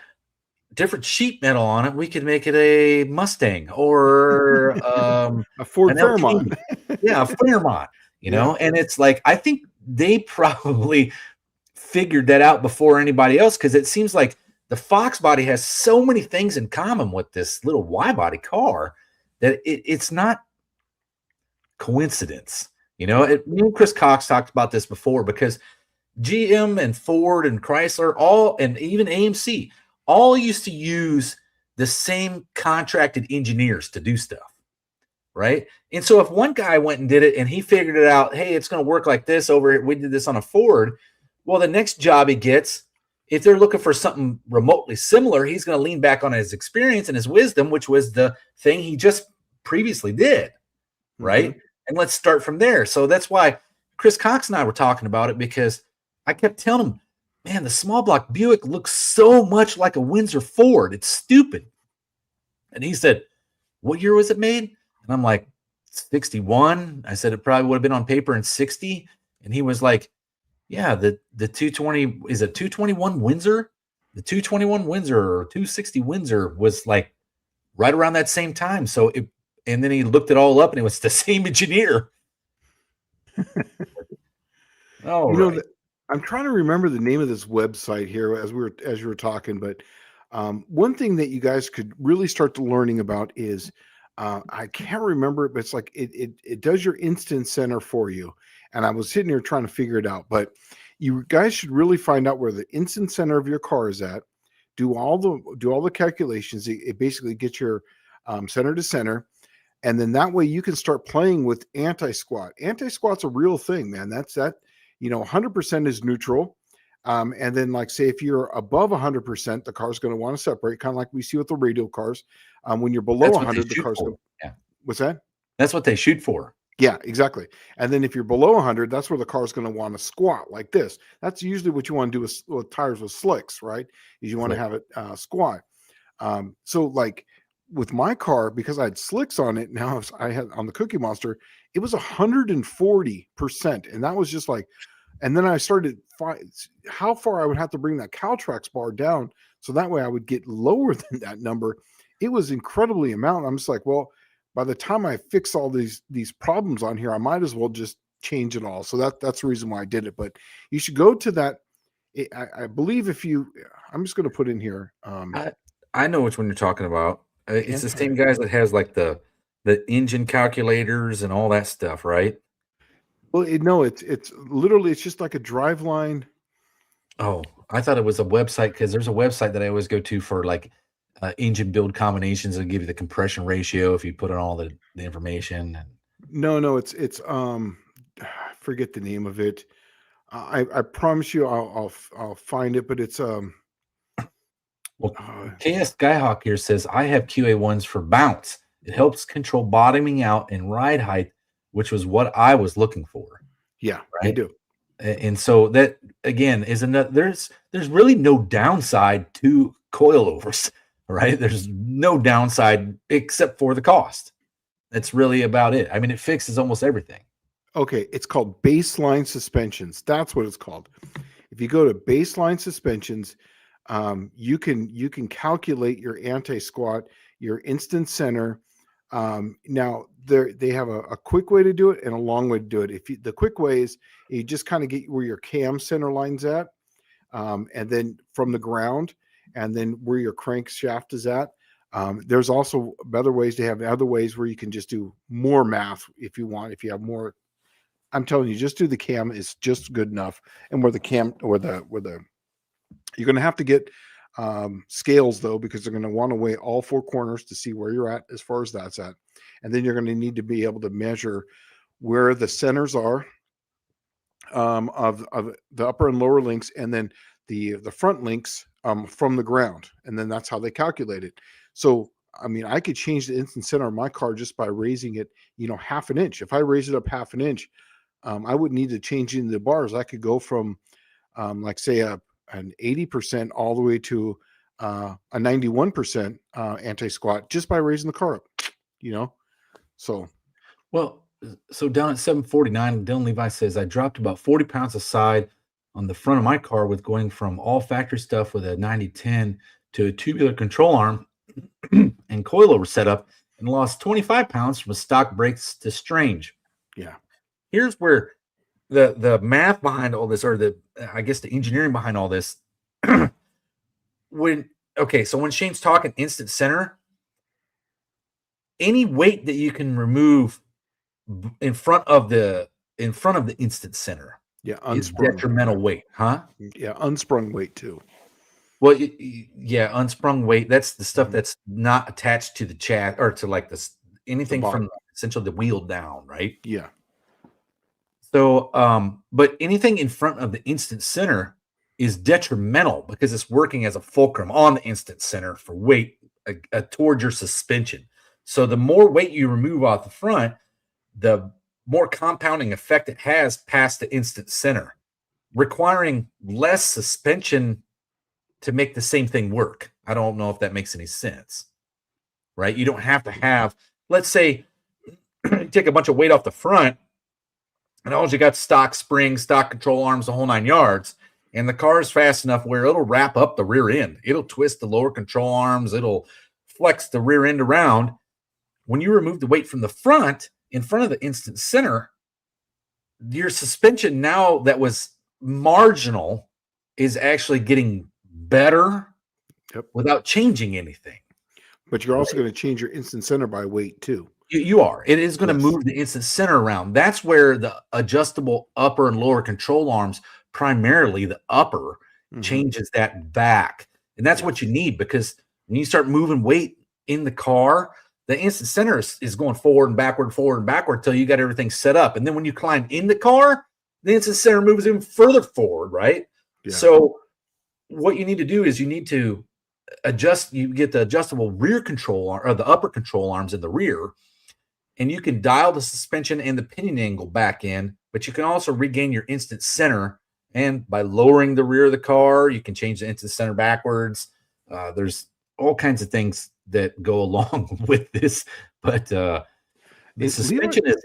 different sheet metal on it, we could make it a Mustang or a Ford Fairmont. Yeah, a Fairmont, and it's like, I think they probably figured that out before anybody else, because it seems like the Fox body has so many things in common with this little Y body car that it's not coincidence. Me and Chris Cox talked about this before, because GM and Ford and Chrysler, and even AMC, all used to use the same contracted engineers to do stuff, right? And so if one guy went and did it and he figured it out, hey, it's going to work like this over here, we did this on a Ford. Well, the next job he gets, if they're looking for something remotely similar, he's going to lean back on his experience and his wisdom, which was the thing he just previously did, right? And let's start from there. So that's why Chris Cox and I were talking about it, because I kept telling him, man, the small block Buick looks so much like a Windsor Ford. It's stupid. And he said, what year was it made? And I'm like, 61. I said, it probably would have been on paper in 60. And he was like, yeah, the 220 is a 221 Windsor. The 221 Windsor or 260 Windsor was like right around that same time. So and then he looked it all up, and it was the same engineer. Oh, I'm trying to remember the name of this website here as you were talking, but one thing that you guys could really start to learning about is I can't remember it, but it's like it does your instant center for you. And I was sitting here trying to figure it out, but you guys should really find out where the instant center of your car is at. Do all the calculations. It basically gets your center to center. And then that way you can start playing with anti-squat. Anti-squat's a real thing, man. That's 100% is neutral. And then, like, say if you're above 100%, the car's going to want to separate, kind of like we see with the radial cars. When you're below 100, the car's going to. What's that? That's what they shoot for. Yeah, exactly. And then if you're below 100, that's where the car's going to want to squat like this. That's usually what you want to do with tires with slicks, right? Is you want to have it squat. So like with my car, because I had slicks on it, now I had on the Cookie Monster, it was 140%. And that was just like, and then I started how far I would have to bring that Caltrax bar down so that way I would get lower than that number. It was incredibly amount. I'm just like, well, by the time I fix all these problems on here, I might as well just change it all. So that's the reason why I did it. But you should go to that. I believe I'm just going to put in here. I know which one you're talking about. It's the same guys that has like the engine calculators and all that stuff, right? Well, it's literally, it's just like a Driveline. Oh, I thought it was a website, because there's a website that I always go to for like engine build combinations and give you the compression ratio if you put in all the information. No, it's I forget the name of it. I promise you I'll find it, but it's KS Skyhawk here says, I have QA1s for bounce. It helps control bottoming out and ride height, which was what I was looking for. Yeah, right? I do. And so that again is there's really no downside to coilovers, right? There's no downside except for the cost. That's really about it. I mean, it fixes almost everything. Okay, it's called Baseline Suspensions. That's what it's called. If you go to Baseline Suspensions, you can calculate your anti-squat, your instant center. Now they have a quick way to do it and a long way to do it. The quick way is you just kind of get where your cam center line's at, and then from the ground, and then where your crankshaft is at. There's also other ways. They have other ways where you can just do more math if you want. If you have more, I'm telling you, just do the cam is just good enough. And where the cam or you're going to have to get scales though, because they're going to want to weigh all four corners to see where you're at as far as that's at. And then you're going to need to be able to measure where the centers are of the upper and lower links, and then the front links from the ground, and then that's how they calculate it. So I mean, I could change the instant center of my car just by raising it, half an inch. If I raise it up half an inch, I wouldn't need to change in the bars. I could go from like say an 80% all the way to a 91% anti-squat just by raising the car up, so. Well, so down at 749, Dylan Levi says, I dropped about 40 pounds aside on the front of my car with going from all factory stuff with a 90-10 to a tubular control arm and coilover setup, and lost 25 pounds from stock brakes to Strange. Yeah. Here's where the math behind all this, or the engineering behind all this. So when Shane's talking instant center, any weight that you can remove in front of the instant center, is detrimental weight, huh? Yeah, unsprung weight too. Well, unsprung weight. That's the stuff that's not attached to the chassis or to like this anything from essentially the wheel down, right? Yeah. So, but anything in front of the instant center is detrimental because it's working as a fulcrum on the instant center for weight towards your suspension. So the more weight you remove off the front, the more compounding effect it has past the instant center, requiring less suspension to make the same thing work. I don't know if that makes any sense, right? You don't have to have, let's say, you take a bunch of weight off the front, and all you got stock springs, stock control arms, the whole 9 yards, and the car is fast enough where it'll wrap up the rear end. It'll twist the lower control arms. It'll flex the rear end around. When you remove the weight from the front, in front of the instant center, your suspension now that was marginal is actually getting better without changing anything. But you're also going to change your instant center by weight too. You are. It is going to move the instant center around. That's where the adjustable upper and lower control arms, primarily the upper, changes that back. And that's what you need, because when you start moving weight in the car, the instant center is going forward and backward until you got everything set up. And then when you climb in the car, the instant center moves even further forward, right? Yeah. So what you need to do is you need to adjust. You get the adjustable rear control arm, or the upper control arms in the rear, and you can dial the suspension and the pinion angle back in, but you can also regain your instant center. And by lowering the rear of the car, you can change the instant center backwards. There's all kinds of things that go along with this, but the suspension is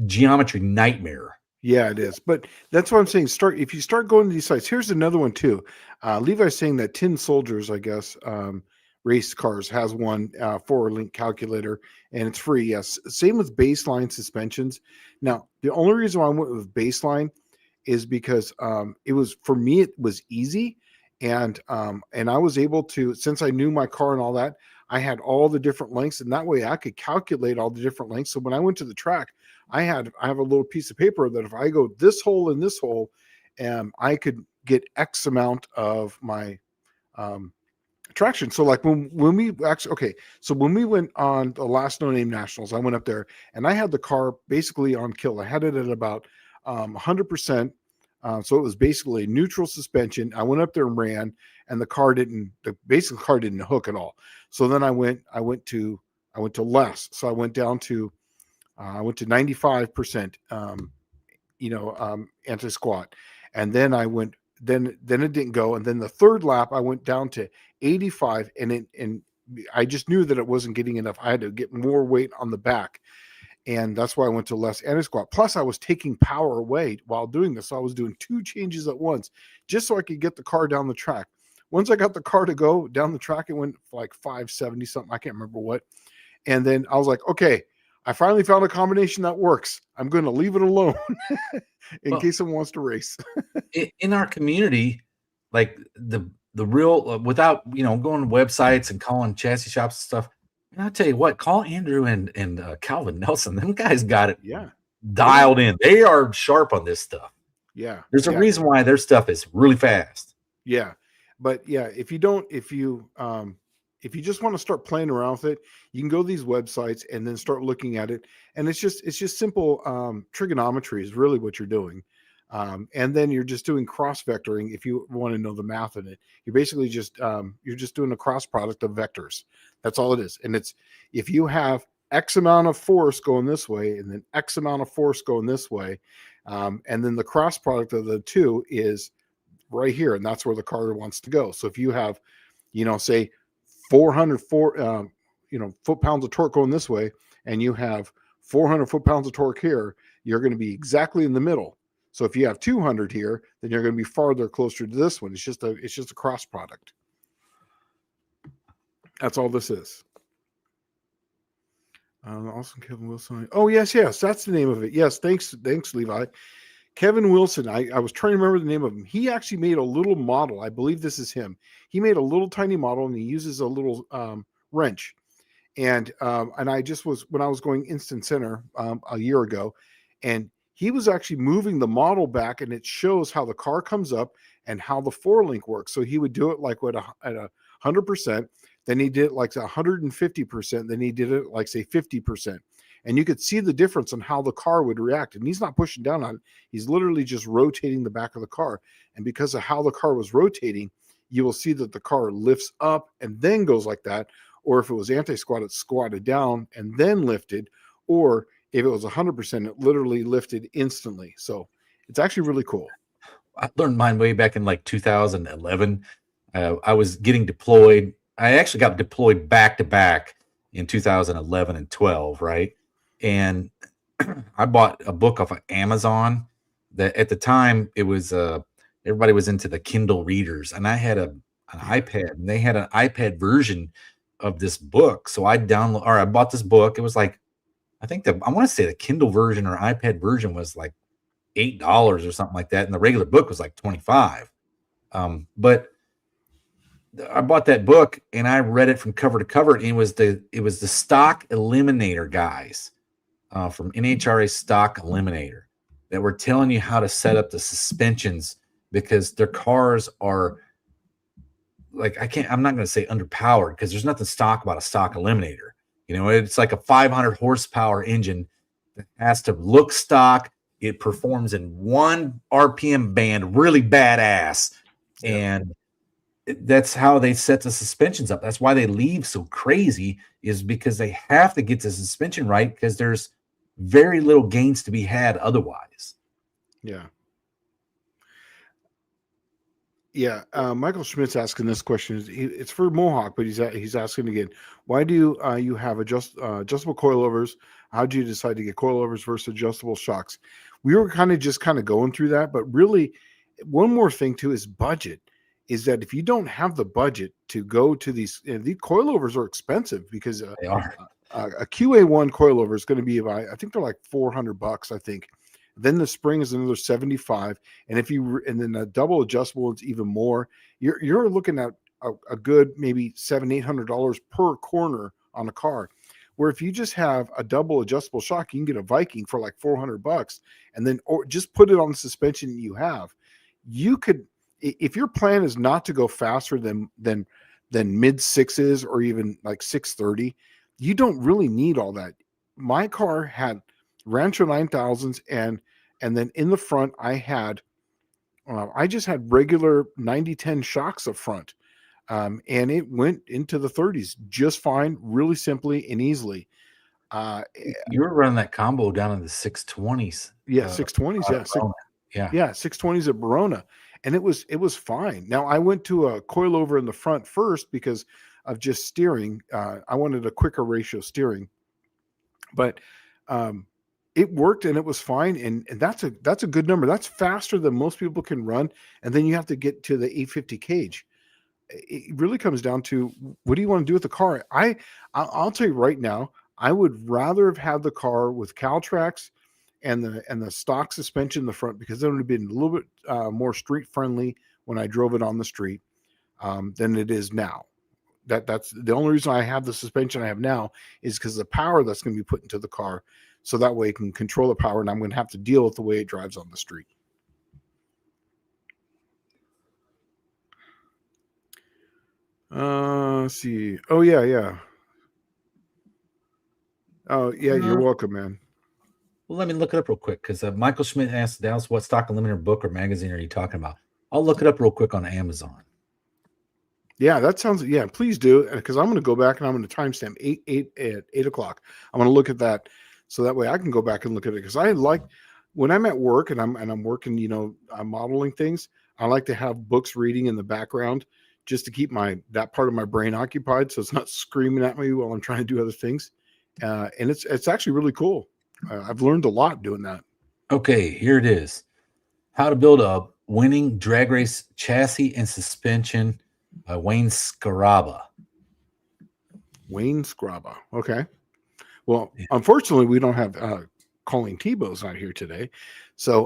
geometry nightmare. Yeah, it is. But that's what I'm saying. If you start going to these sites, here's another one too. Levi's saying that Tin Soldiers, I guess, race cars has one forward link calculator, and it's free. Yes. Same with Baseline suspensions. Now, the only reason why I went with Baseline is because it was, for me, it was easy. And I was able to, since I knew my car and all that, I had all the different lengths, and that way I could calculate all the different lengths. So when I went to the track, I have a little piece of paper that if I go this hole and this hole, I could get X amount of my traction. So like when we actually, so when we went on the last No Name Nationals, I went up there and I had the car basically on kill. I had it at about 100%. So it was basically a neutral suspension. I went up there and ran, and the car didn't hook at all. So then I went to less. So I went down to 95%, anti-squat. And then then it didn't go. And then the third lap, I went down to 85, and I just knew that it wasn't getting enough. I had to get more weight on the back. And that's why I went to less anti-squat. Plus, I was taking power away while doing this. So I was doing 2 changes at once just so I could get the car down the track. Once I got the car to go down the track, it went like 570 something. I can't remember what. And then I was like, okay, I finally found a combination that works. I'm going to leave it alone in case someone wants to race. In our community, like the real, without, going to websites and calling chassis shops and stuff, and I'll tell you what, call Andrew and Calvin Nelson. Them guys got it dialed in. They are sharp on this stuff. Yeah. There's a reason why their stuff is really fast. Yeah. But yeah, if you just want to start playing around with it, you can go to these websites and then start looking at it. And it's just simple trigonometry is really what you're doing. And then you're just doing cross vectoring. If you want to know the math in it, you're basically you're just doing a cross product of vectors. That's all it is. And it's, if you have X amount of force going this way and then X amount of force going this way, and then the cross product of the two is right here, and that's where the car wants to go. So if you have, say 400 foot-pounds of torque going this way, and you have 400 foot-pounds of torque here, you're going to be exactly in the middle. So if you have 200 here, then you're going to be farther closer to this one. It's just a cross product. That's all this is. Also, Kevin Wilson. Oh, yes, that's the name of it. Yes, thanks, Levi. Kevin Wilson. I was trying to remember the name of him. He actually made a little model. I believe this is him. He made a little tiny model, and he uses a little wrench. And I just was, when I was going Instant Center a year ago, and he was actually moving the model back, and it shows how the car comes up and how the 4-link works. So he would do it like at 100%. Then he did it like 150%. Then he did it like, say, 50%. And you could see the difference on how the car would react. And he's not pushing down on it. He's literally just rotating the back of the car. And because of how the car was rotating, you will see that the car lifts up and then goes like that. Or if it was anti-squat, it squatted down and then lifted. Or if it was 100%, it literally lifted instantly. So it's actually really cool. I learned mine way back in like 2011. I was getting deployed. I actually got deployed back to back in 2011 and 12, right? And I bought a book off of Amazon that at the time it was everybody was into the Kindle readers, and I had an iPad, and they had an iPad version of this book. So I bought this book. It was like, I want to say the Kindle version or iPad version was like $8 or something like that, and the regular book was like $25. But I bought that book and I read it from cover to cover, and it was the Stock Eliminator guys from NHRA Stock Eliminator that were telling you how to set up the suspensions, because their cars are like, I'm not going to say underpowered, because there's nothing stock about a Stock Eliminator. It's like a 500 horsepower engine that has to look stock. It performs in 1 RPM band, really badass. Yeah. And that's how they set the suspensions up. That's why they leave so crazy, is because they have to get the suspension right, because there's very little gains to be had otherwise. Yeah. Yeah. Michael Schmidt's asking this question. It's for Mohawk, but he's asking again, why do you have adjustable coilovers? How do you decide to get coilovers versus adjustable shocks? We were kind of going through that, but really one more thing too is budget. Is that if you don't have the budget to go to these coilovers are expensive, because they are. A QA1 coilover is going to be about, I think they're like $400, I think. Then the spring is another $75, and then a double adjustable is even more. You're looking at a good maybe $700-800 per corner on a car. Where if you just have a double adjustable shock, you can get a Viking for like $400, and then or just put it on the suspension you have. You could. If your plan is not to go faster than mid sixes or even like 630, you don't really need all that. My car had Rancho 9000s, and then in the front I just had regular 90-10 shocks up front, and it went into the 30s just fine, really simply and easily. You were running that combo down in the 620s. Yeah, 620s. Yeah, 620s at Verona. And it was fine. Now I went to a coilover in the front first because of just steering. I wanted a quicker ratio steering, but it worked and it was fine. And that's a good number. That's faster than most people can run. And then you have to get to the 850 cage. It really comes down to, what do you want to do with the car? I'll tell you right now, I would rather have had the car with Caltrax and the stock suspension in the front, because it would have been a little bit more street friendly when I drove it on the street than it is now. That's the only reason I have the suspension I have now, is because the power that's going to be put into the car, so that way it can control the power, and I'm going to have to deal with the way it drives on the street. Let's see. Oh yeah. Oh yeah, you're welcome, man. Well, let me look it up real quick because Michael Schmidt asked Dallas, what stock eliminator book or magazine are you talking about? I'll look it up real quick on Amazon. Yeah, that sounds. Yeah, please do, because I'm going to go back and I'm going to timestamp 8 o'clock. I'm going to look at that so that way I can go back and look at it, because I like when I'm at work and I'm working. I'm modeling things. I like to have books reading in the background just to keep that part of my brain occupied, so it's not screaming at me while I'm trying to do other things. And it's actually really cool. I've learned a lot doing that. Okay, here it is. How to build a winning drag race chassis and suspension by Wayne Scaraba. Wayne Scaraba. Okay. Well, unfortunately, we don't have Colleen Tebow's out here today. So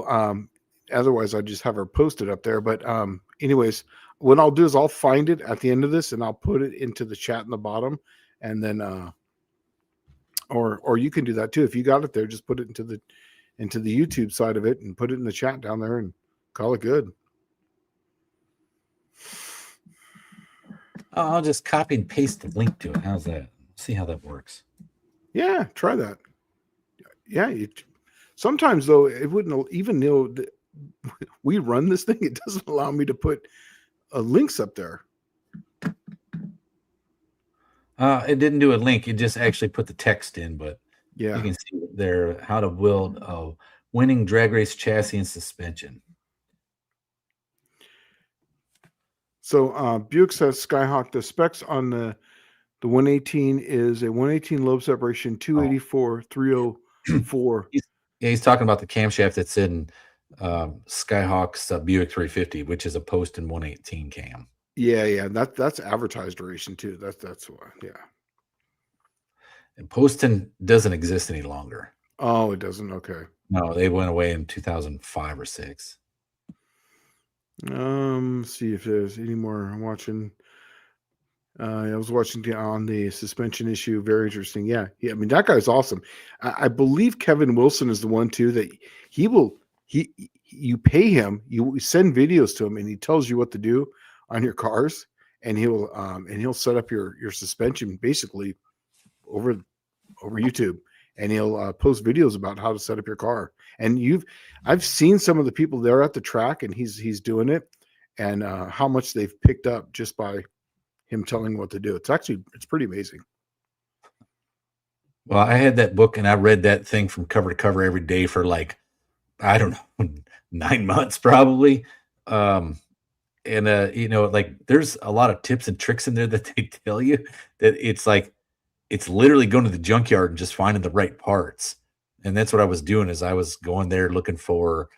otherwise, I'd just have her posted up there. But anyways, what I'll do is I'll find it at the end of this and I'll put it into the chat in the bottom. And then or you can do that too. If you got it there, just put it into the YouTube side of it and put it in the chat down there and call it good. I'll just copy and paste the link to it. How's that? See how that works. Yeah, try that. Yeah, sometimes though it wouldn't, even though we run this thing, it doesn't allow me to put links up there. It didn't do a link. It just actually put the text in, but yeah, you can see there how to build a winning drag race chassis and suspension. So Buick says Skyhawk, the specs on the 118 is a 118 lobe separation, 284, 304. He's talking about the camshaft that's in Skyhawk's Buick 350, which is a Poston 118 cam. Yeah, that's advertised duration too. That's why. Yeah. And Poston doesn't exist any longer. Oh, it doesn't. Okay. No, they went away in 2005 or 6. See if there's any more. I'm watching. I was watching on the suspension issue. Very interesting. Yeah. I mean, that guy's awesome. I believe Kevin Wilson is the one too that you pay him, you send videos to him, and he tells you what to do on your cars, and he'll set up your suspension basically over YouTube, and he'll post videos about how to set up your car. And I've seen some of the people there at the track, and he's doing it, and how much they've picked up just by him telling what to do. It's pretty amazing. Well, I had that book and I read that thing from cover to cover every day for like, I don't know, 9 months probably. And like there's a lot of tips and tricks in there that they tell you that it's literally going to the junkyard and just finding the right parts. And that's what I was doing, is I was going there looking for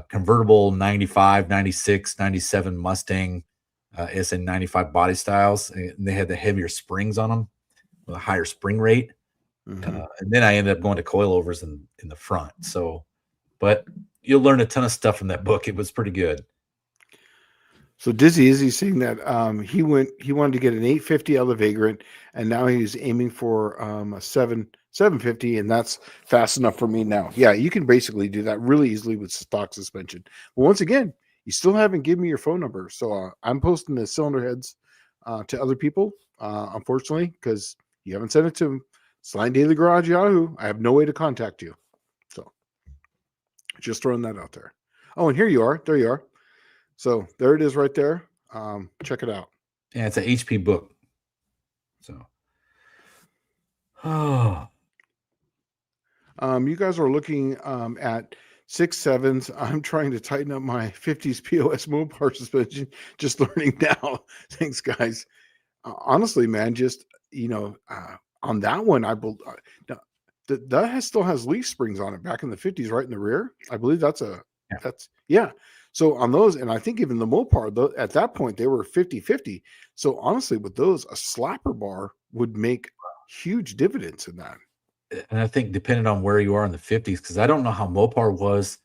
convertible 95, 96, 97 Mustang SN 95 body styles. And they had the heavier springs on them with a higher spring rate. Mm-hmm. And then I ended up going to coilovers in the front. So, but you'll learn a ton of stuff from that book. It was pretty good. So Dizzy is saying that he wanted to get an 850 out of the Vagrant, and now he's aiming for a 750, and that's fast enough for me now. Yeah, you can basically do that really easily with stock suspension. But once again, you still haven't given me your phone number, so I'm posting the cylinder heads to other people, unfortunately, because you haven't sent it to Slime Daily Garage Yahoo. I have no way to contact you, so just throwing that out there. Oh, and here you are. There you are. So there it is right there. Check it out. Yeah, it's an HP book. So, you guys are looking at 6.7s. I'm trying to tighten up my 50s POS Mopar suspension. Just learning now. Thanks, guys. Honestly, man, just on that one, that still has leaf springs on it back in the 50s, right in the rear. I believe that's. So on those, and I think even the Mopar, at that point, they were 50-50. So honestly, with those, a slapper bar would make huge dividends in that. And I think depending on where you are in the 50s, because I don't know how Mopar was,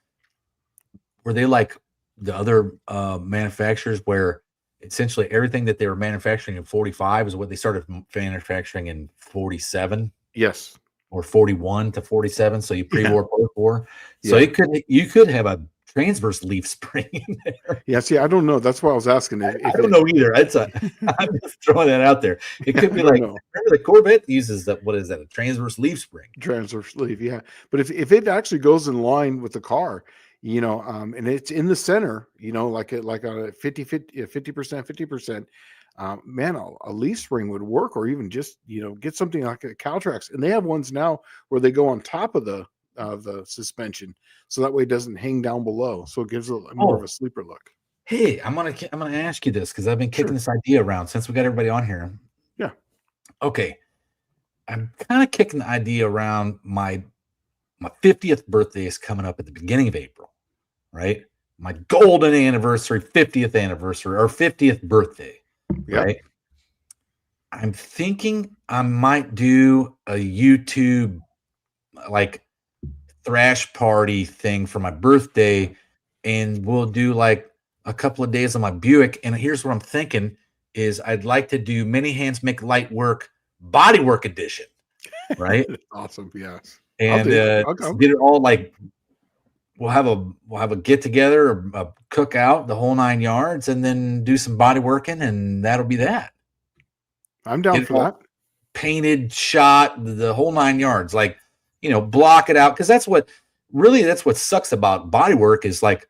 were they like the other manufacturers where essentially everything that they were manufacturing in 45 is what they started manufacturing in 47? Yes. Or 41 to 47. So you pre-war, post-war. So you could have a transverse leaf spring in there. Yeah, see, I don't know. That's why I was asking. I don't know either. I'm just throwing that out there. It could be like, remember the Corvette uses that. What is that? A transverse leaf spring. Transverse leaf, yeah. But if it actually goes in line with the car, and it's in the center, like a 50%, 50%, man, a leaf spring would work, or even just get something like a Caltrax. And they have ones now where they go on top of the suspension, so that way it doesn't hang down below, so it gives it more of a sleeper look. Hey, I'm gonna ask you this because I've been kicking this idea around since we got everybody on here. Yeah. Okay. I'm kind of kicking the idea around. My 50th birthday is coming up at the beginning of April, right? My golden anniversary, 50th anniversary, or 50th birthday, right? I'm thinking I might do a YouTube like thrash party thing for my birthday, and we'll do like a couple of days on my Buick. And here's what I'm thinking is I'd like to do Many Hands Make Light Work Bodywork Edition, right? Awesome, yes. And get it all like we'll have a get together, a cookout, the whole 9 yards, and then do some body working, and that'll be that. I'm down for that. Painted, shot, the whole 9 yards, like block it out, because that's what sucks about body work is like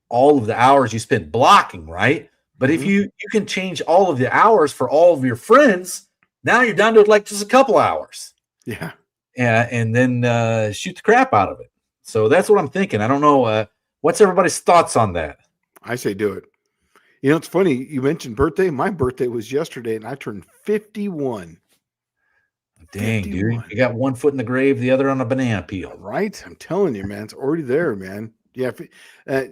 all of the hours you spend blocking, right? But if you can change all of the hours for all of your friends, now you're down to like just a couple hours. Yeah. Yeah, and then shoot the crap out of it. So that's what I'm thinking. I don't know. What's everybody's thoughts on that? I say do it. It's funny. You mentioned birthday. My birthday was yesterday, and I turned 51. Dang, 51. Dude. You got one foot in the grave, the other on a banana peel. Right? I'm telling you, man. It's already there, man. Yeah.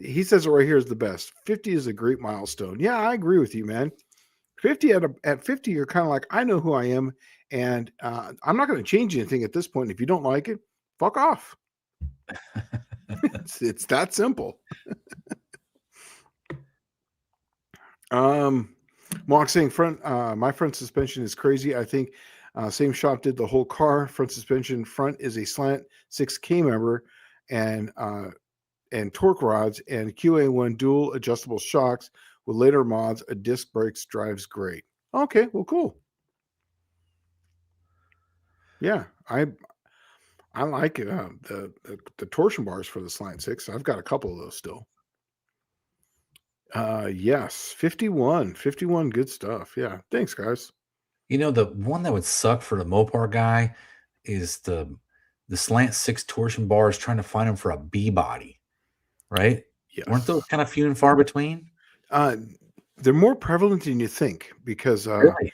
He says it right here is the best. 50 is a great milestone. Yeah, I agree with you, man. 50 at 50, you're kind of like, I know who I am, and I'm not going to change anything at this point. If you don't like it, fuck off. it's that simple. Mark saying my front suspension is crazy. I think same shop did the whole car. Front suspension front is a slant 6K member and torque rods and QA1 dual adjustable shocks with later mods. A disc brakes drives great. Okay, well, cool. Yeah, I like the torsion bars for the Slant 6. I've got a couple of those still. Yes, 51, good stuff. Yeah, thanks, guys. The one that would suck for the Mopar guy is the Slant 6 torsion bars, trying to find them for a B body, right? Yes. Weren't those kind of few and far between? They're more prevalent than you think because really?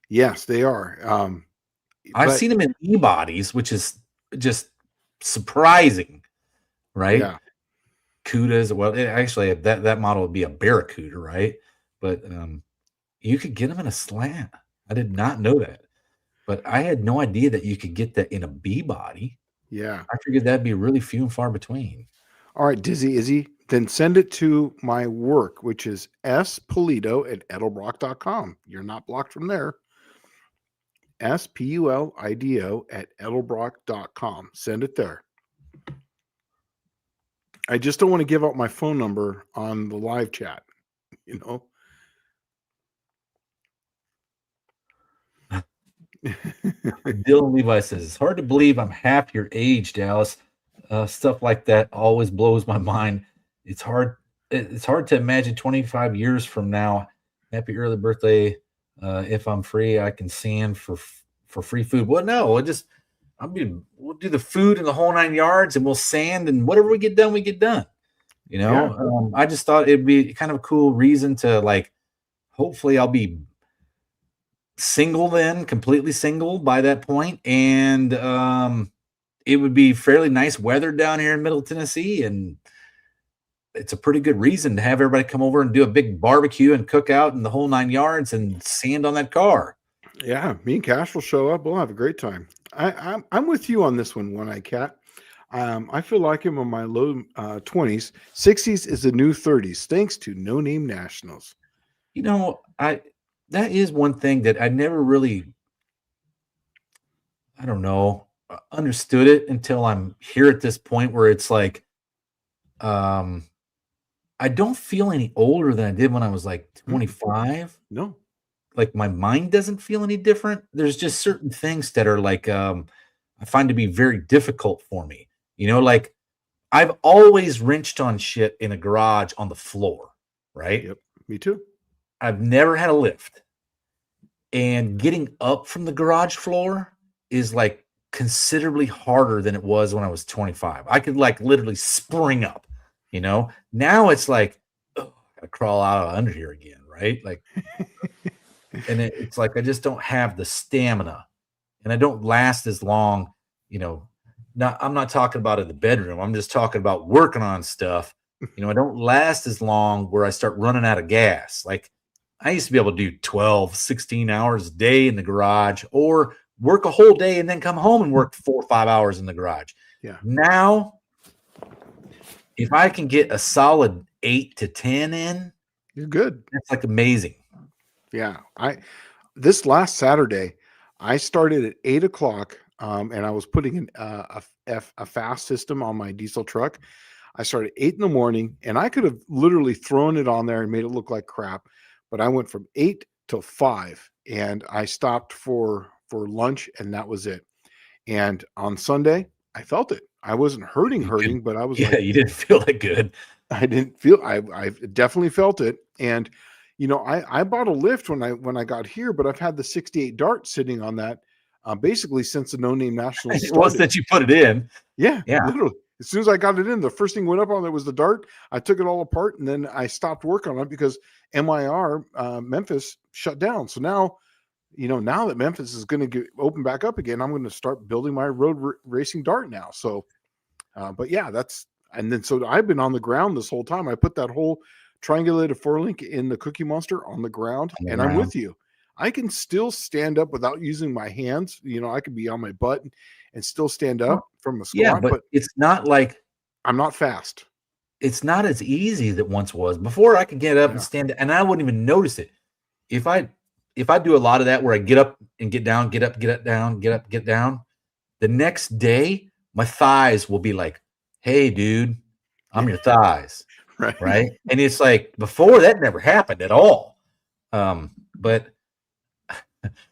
Yes, they are. I've seen them in E bodies, which is just surprising, right? Yeah. Cudas, well, actually that model would be a Barracuda, right? But you could get them in a slant. I did not know that, but I had no idea that you could get that in a B body. Yeah, I figured that'd be really few and far between. All right, Dizzy Izzy, then send it to my work, which is spulido@edelbrock.com. You're not blocked from there. SPULIDO@edelbrock.com. Send it there. I just don't want to give out my phone number on the live chat, Dylan Levi says, it's hard to believe I'm half your age, Dallas. Stuff like that always blows my mind. It's hard to imagine 25 years from now. Happy early birthday. If I'm free, I can sand for free food. Well, no, we'll do the food in the whole 9 yards, and we'll sand, and whatever we get done, we get done. Yeah. I just thought it'd be kind of a cool reason to, like, hopefully I'll be single then, completely single by that point, and it would be fairly nice weather down here in Middle Tennessee, and it's a pretty good reason to have everybody come over and do a big barbecue and cook out in the whole 9 yards and sand on that car. Yeah, me and Cash will show up. We'll have a great time. I'm with you on this one, One-Eye Cat. I feel like I'm in my low 20s. 60s is the new 30s, thanks to No Name Nationals. That is one thing that I never really, I don't know, understood it until I'm here at this point where it's like, I don't feel any older than I did when I was like 25. No. Like my mind doesn't feel any different. There's just certain things that are like I find to be very difficult for me. Like I've always wrenched on shit in a garage on the floor, right? Yep. Me too. I've never had a lift. And getting up from the garage floor is like considerably harder than it was when I was 25. I could like literally spring up, Now it's like, oh, I gotta crawl out of under here again, right? Like, and it's like I just don't have the stamina, and I don't last as long, I'm not talking about in the bedroom. I'm just talking about working on stuff. I don't last as long where I start running out of gas. Like I used to be able to do 12, 16 hours a day in the garage or work a whole day and then come home and work 4 or 5 hours in the garage. Yeah. Now, if I can get a solid 8 to 10 in, you're good. That's like amazing. Yeah. This last Saturday, I started at 8 o'clock. And I was putting in a fast system on my diesel truck. I started at 8 in the morning, and I could have literally thrown it on there and made it look like crap. But I went from 8 till 5, and I stopped for lunch, and that was it. And on Sunday, I felt it. I wasn't hurting, but I was you didn't feel that good. I didn't feel. I definitely felt it, and I bought a lift when I got here, but I've had the 68 Dart sitting on that. Basically since the No Name Nationals started. It was that you put it in. Yeah. Literally. As soon as I got it in, the first thing went up on it was the Dart. I took it all apart, and then I stopped work on it because MIR Memphis shut down. So now, now that Memphis is going to open back up again, I'm going to start building my road racing Dart now. So, but yeah, so I've been on the ground this whole time. I put that whole triangulated 4-link in the Cookie Monster on the ground, and I'm with you. I can still stand up without using my hands. I could be on my butt and still stand up from a squat. Yeah, but it's not like I'm not fast. It's not as easy as it once was. Before I could get up and stand, and I wouldn't even notice it. If I do a lot of that where I get up and get down, get up, get down, get up, get down, the next day my thighs will be like, "Hey, dude, I'm your thighs." Right? And it's like before that never happened at all. But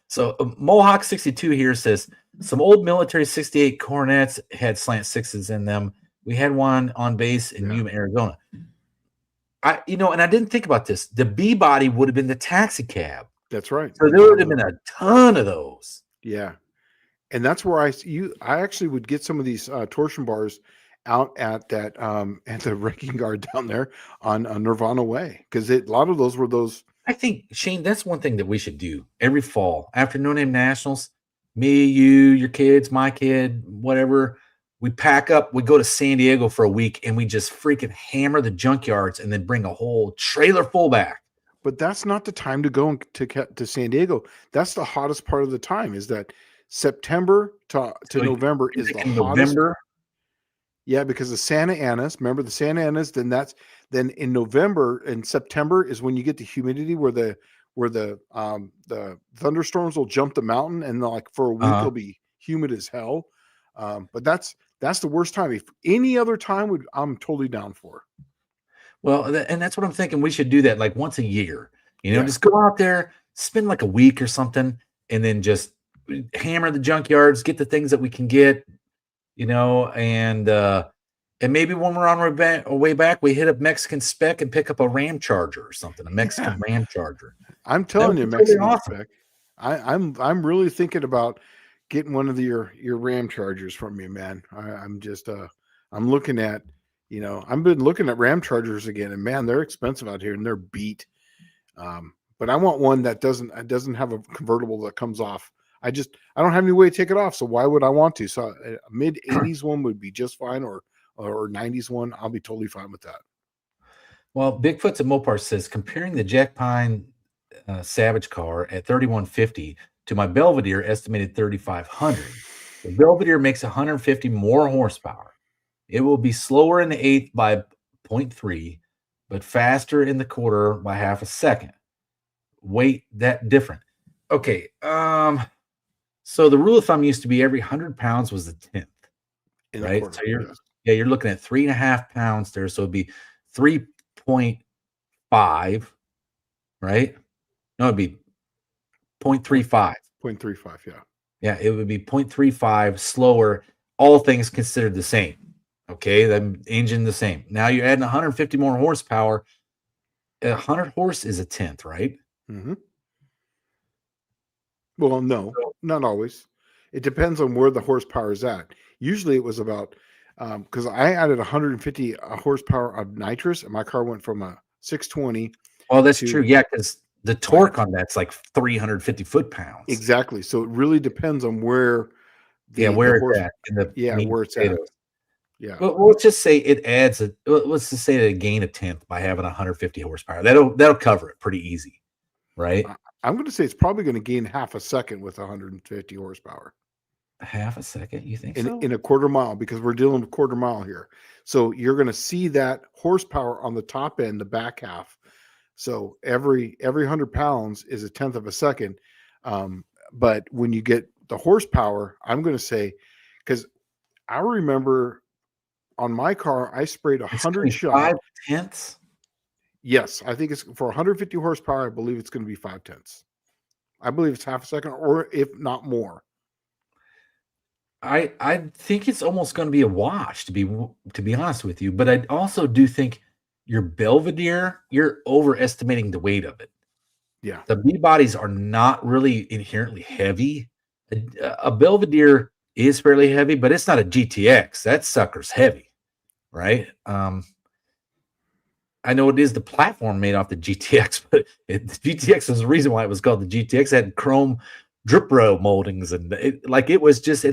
so Mohawk 62 here says some old military 68 Cornets had slant sixes in them. We had one on base in Yuma, Arizona. And I didn't think about this. The B body would have been the taxi cab. That's right. So there would have been a ton of those. Yeah. And that's where I actually would get some of these torsion bars out at that at the wrecking guard down there on Nirvana Way, because a lot of those were those. I think, Shane, that's one thing that we should do every fall after No Name Nationals. Me, you, your kids, my kid, whatever. We pack up, we go to San Diego for a week, and we just freaking hammer the junkyards and then bring a whole trailer full back. But that's not the time to go to San Diego. That's the hottest part of the time, is that September to November is the hottest. November? Yeah, because the Santa Anas, remember the Santa Anas, then in November and September is when you get the humidity where the thunderstorms will jump the mountain, and like for a week it'll be humid as hell. But that's the worst time. If any other time I'm totally down for. Well, and that's what I'm thinking. We should do that like once a year. Just go out there, spend like a week or something, and then just hammer the junkyards, get the things that we can get, and maybe when we're on our way back, we hit up Mexican Spec and pick up a Ram Charger or something, a Mexican Ram Charger. I'm telling you, Mexican Spec. I'm really thinking about getting one of your Ram Chargers from you, man. I'm just I'm looking at, I've been looking at Ram Chargers again, and man, they're expensive out here and they're beat. But I want one that doesn't have a convertible that comes off. I don't have any way to take it off, so why would I want to? So a mid 80s one would be just fine, or 90s one. I'll be totally fine with that. Well, Bigfoots at Mopar says, comparing the Jack Pine Savage car at 3150 to my Belvedere estimated 3500. The Belvedere makes 150 more horsepower. It will be slower in the eighth by 0.3, but faster in the quarter by half a second. Weight that different. Okay. So the rule of thumb used to be every 100 pounds was the 10th, right? So you're looking at 3.5 pounds there. So it'd be 3 0.5, right? No, it'd be 0.35. 0.35, yeah. Yeah, it would be 0.35 slower, all things considered the same. Okay, the engine the same. Now you're adding 150 more horsepower. 100 horse is a tenth, right? Mm-hmm. Well, no, not always. It depends on where the horsepower is at. Usually it was about, because I added 150 horsepower of nitrous, and my car went from a 620. Oh, that's true. Yeah, because the torque on that's like 350 foot-pounds. Exactly. So it really depends on where where it's at in the where it's at. Yeah. Well, let's just say it adds let's just say they gain a tenth by having 150 horsepower. That'll cover it pretty easy, right? I'm going to say it's probably going to gain half a second with 150 horsepower. Half a second, you think in a quarter mile, because we're dealing with quarter mile here. So you're going to see that horsepower on the top end, the back half. So every 100 pounds is a tenth of a second. But when you get the horsepower, I'm going to say, because I remember on my car, I sprayed 100 shots. 5 tenths? Yes, I think it's for 150 horsepower. I believe it's going to be 5 tenths. I believe it's half a second, or if not more. I think it's almost going to be a wash, to be honest with you. But I also do think your Belvedere, you're overestimating the weight of it. Yeah, the B bodies are not really inherently heavy. A Belvedere is fairly heavy, but it's not a GTX. That sucker's heavy, right? I know it is the platform made off the GTX, but the GTX is the reason why it was called the GTX. It had chrome drip rail moldings, and it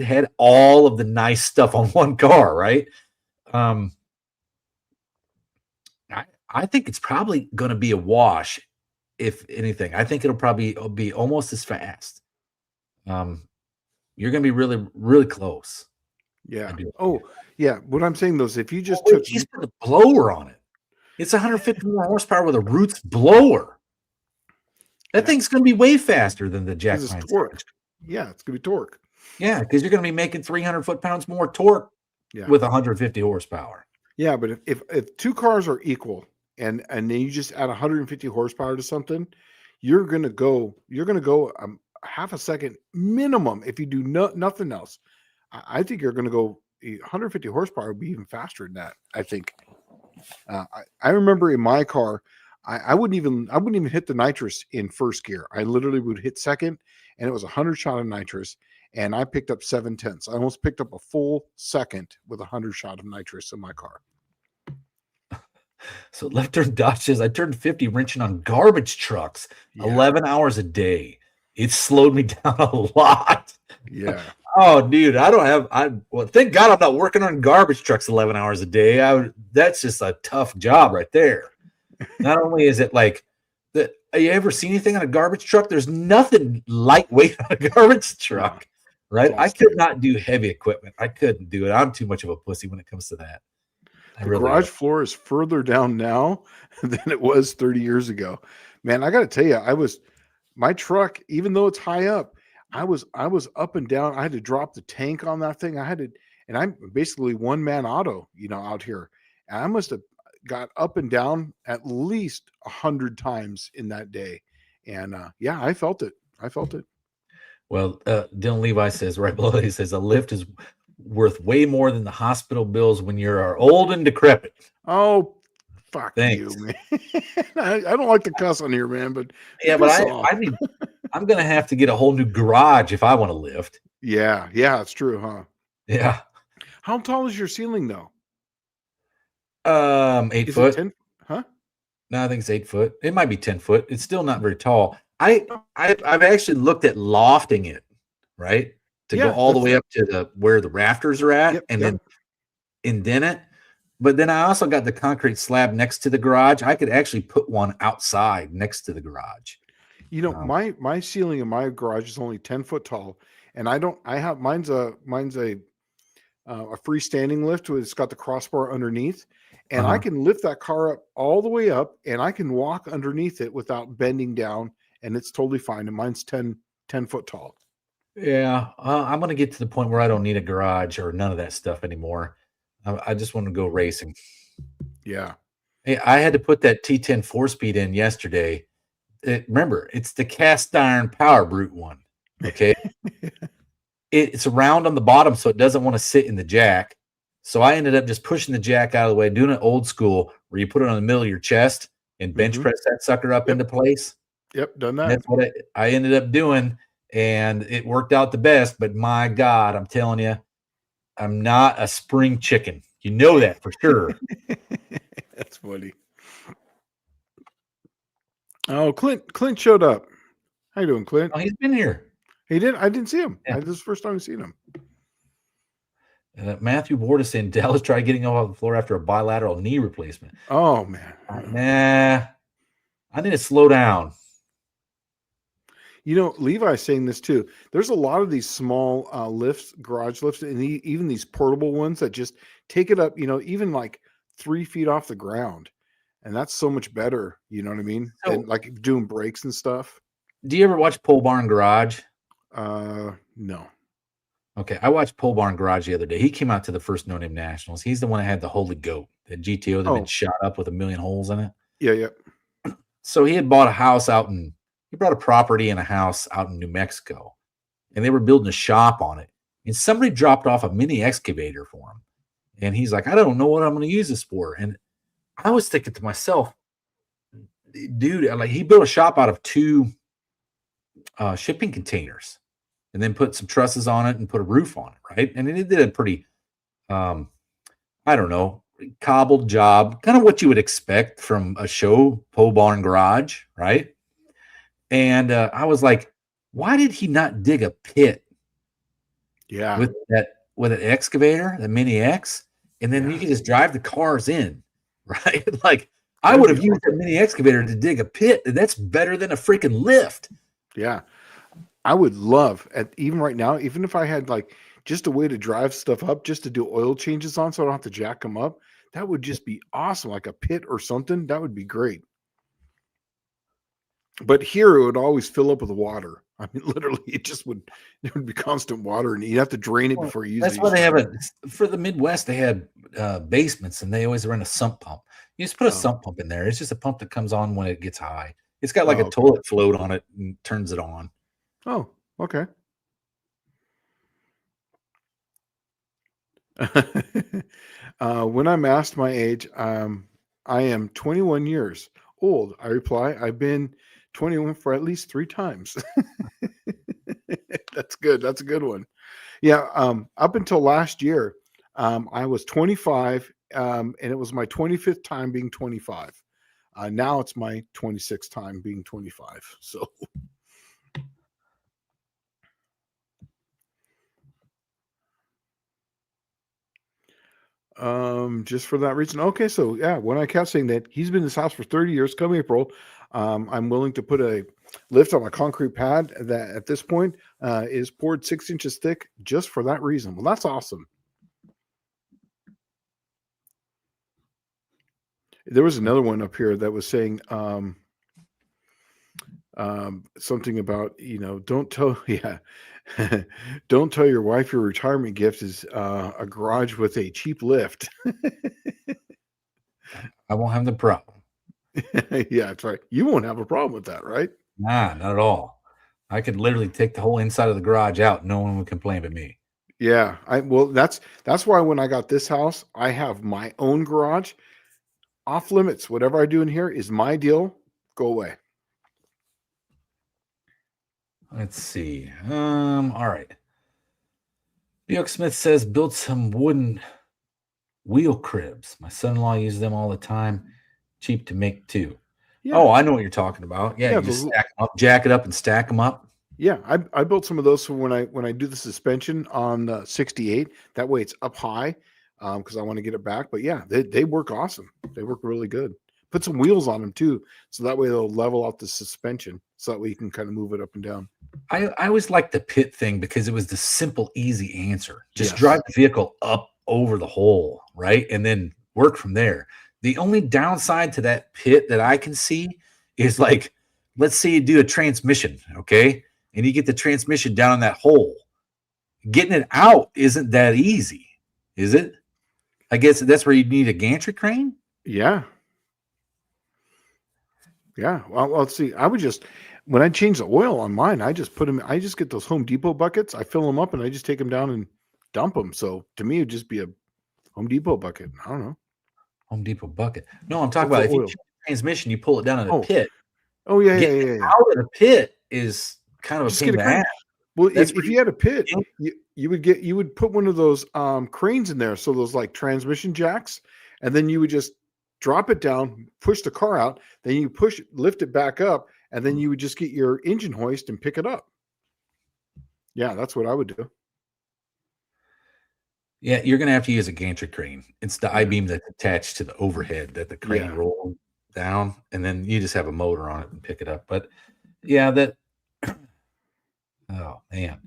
had all of the nice stuff on one car, right? I think it's probably going to be a wash, if anything. I think it'll probably be almost as fast. You're going to be really, really close. Yeah. Oh, yeah. What I'm saying though is, if you just put a blower on it, it's 150 more horsepower with a Roots blower. That thing's going to be way faster than the Jack Hines torque. Yeah, it's going to be torque. Yeah, because you're going to be making 300 foot-pounds more torque with 150 horsepower. Yeah, but if two cars are equal and then you just add 150 horsepower to something, you're going to go half a second minimum if you do nothing else. I think you're going to go 150 horsepower would be even faster than that. I think. I remember in my car, I wouldn't even hit the nitrous in first gear. I literally would hit second, and it was 100 shot of nitrous, and I picked up 7 tenths. I almost picked up a full second with 100 shot of nitrous in my car. So left turn Dodge says, I turned 50 wrenching on garbage trucks 11 hours a day. It slowed me down a lot. Yeah. Oh, dude, thank God I'm not working on garbage trucks 11 hours a day. That's just a tough job right there. Not only is it like that, you ever seen anything on a garbage truck? There's nothing lightweight on a garbage truck, right? I could not do heavy equipment. I couldn't do it. I'm too much of a pussy when it comes to that. The garage floor is further down now than it was 30 years ago. Man, I got to tell you, my truck, even though it's high up, I was up and down. I had to drop the tank on that thing. And I'm basically one man auto, out here. And I must have got up and down at least 100 times in that day. And I felt it. Well, Dylan Levi says right below it, he says a lift is worth way more than the hospital bills when you're old and decrepit. Oh, fuck you, man. I don't like to cuss on here, man, but I'm gonna have to get a whole new garage if I want to lift. Yeah, it's true, huh? Yeah. How tall is your ceiling though? 8 foot. 10, huh? No, I think it's 8 foot. It might be 10 foot. It's still not very tall. I've actually looked at lofting it, right? To go all the way up to where the rafters are at, then indent it. But then I also got the concrete slab next to the garage. I could actually put one outside next to the garage. My ceiling in my garage is only 10 foot tall, and mine's a freestanding lift. It's got the crossbar underneath, and I can lift that car up all the way up, and I can walk underneath it without bending down, and it's totally fine. And mine's 10 foot tall. Yeah, I'm going to get to the point where I don't need a garage or none of that stuff anymore. I just want to go racing. Yeah. Hey, I had to put that T10 4-speed in yesterday. Remember, it's the cast iron Power Brute one. Okay. It's round on the bottom, so it doesn't want to sit in the jack. So I ended up just pushing the jack out of the way, doing it old school, where you put it on the middle of your chest and bench press that sucker up into place. Yep, done that. That's what I ended up doing, and it worked out the best. But my God, I'm telling you, I'm not a spring chicken. You know that for sure. That's funny. Oh, Clint showed up. How you doing, Clint? Oh, he's been here. He did. I didn't see him. Yeah. This is the first time I've seen him. Matthew Ward is saying Dallas tried getting off the floor after a bilateral knee replacement. Oh man, nah, I need to slow down. You know, Levi's saying this too. There's a lot of these small lifts, garage lifts, and even these portable ones that just take it up, you know, even like 3 feet off the ground. And that's so much better, you know what I mean? So, and like doing breaks and stuff. Do you ever watch Pole Barn Garage? No. Okay, I watched Pole Barn Garage the other day. He came out to the first No Name Nationals. He's the one that had the Holy Goat, the GTO that had been shot up with 1 million holes in it. Yeah. So he had bought a house he bought a property and a house out in New Mexico, and they were building a shop on it. And somebody dropped off a mini excavator for him. And he's like, I don't know what I'm going to use this for. And I was thinking to myself, dude, like he built a shop out of 2 shipping containers and then put some trusses on it and put a roof on it, right? And it did a pretty, I don't know, cobbled job, kind of what you would expect from a show, Pole Barn Garage, right? And I was like, why did he not dig a pit? Yeah, with an excavator, the Mini X, and then you could just drive the cars in, right? Like I would have used a mini excavator to dig a pit. That's better than a freaking lift. Yeah, I would love even right now, even if I had like just a way to drive stuff up, just to do oil changes on, so I don't have to jack them up. That would just be awesome, like a pit or something. That would be great. But here it would always fill up with water. I mean, literally, there would be constant water, and you'd have to drain it before you use it. That's why they have for the Midwest. They had basements, and they always run a sump pump. You just put a sump pump in there. It's just a pump that comes on when it gets high. It's got like a toilet float on it and turns it on. Oh, okay. When I'm asked my age, I am 21 years old. I reply, I've been 21 for at least 3 times. That's good. That's a good one. Yeah. Up until last year, I was 25, and it was my 25th time being 25. Now it's my 26th time being 25. So. Just for that reason. Okay, so yeah, when I kept saying that he's been in this house for 30 years, come April, I'm willing to put a lift on a concrete pad that at this point is poured 6 inches thick just for that reason. Well, that's awesome. There was another one up here that was saying something about, don't tell don't tell your wife your retirement gift is a garage with a cheap lift. I won't have the problem. Yeah, that's right. You won't have a problem with that, right? Nah, not at all. I could literally take the whole inside of the garage out. No one would complain but me. Yeah, that's why when I got this house, I have my own garage. Off limits. Whatever I do in here is my deal. Go away. Let's see. All right. Buick Smith says build some wooden wheel cribs. My son-in-law uses them all the time. Cheap to make too. Yeah. Oh, I know what you're talking about. Yeah, you just stack them up, jack it up, and stack them up. Yeah, I built some of those for when I do the suspension on the 68. That way it's up high because I want to get it back. But yeah, they work awesome. They work really good. Put some wheels on them too, so that way they'll level out the suspension, so that way you can kind of move it up and down. I always liked the pit thing because it was the simple, easy answer. Just drive the vehicle up over the hole, right? And then work from there. The only downside to that pit that I can see is like, let's say you do a transmission, okay? And you get the transmission down in that hole. Getting it out isn't that easy, is it? I guess that's where you need a gantry crane. Yeah. Yeah. Well, let's see. When I change the oil on mine, I just get those Home Depot buckets. I fill them up and I just take them down and dump them. So to me, it'd just be a Home Depot bucket. I don't know. Home Depot bucket. No, I'm talking about if you change the transmission, you pull it down in a pit. Oh yeah, Getting out of the pit is kind of a pain in the ass. Well, if you had a pit, you would put one of those cranes in there, so those like transmission jacks, and then you would just drop it down, push the car out, then you lift it back up, and then you would just get your engine hoist and pick it up. Yeah, that's what I would do. Yeah, you're gonna have to use a gantry crane. It's the I-beam that's attached to the overhead that the crane rolls down, and then you just have a motor on it and pick it up. But yeah, that oh man.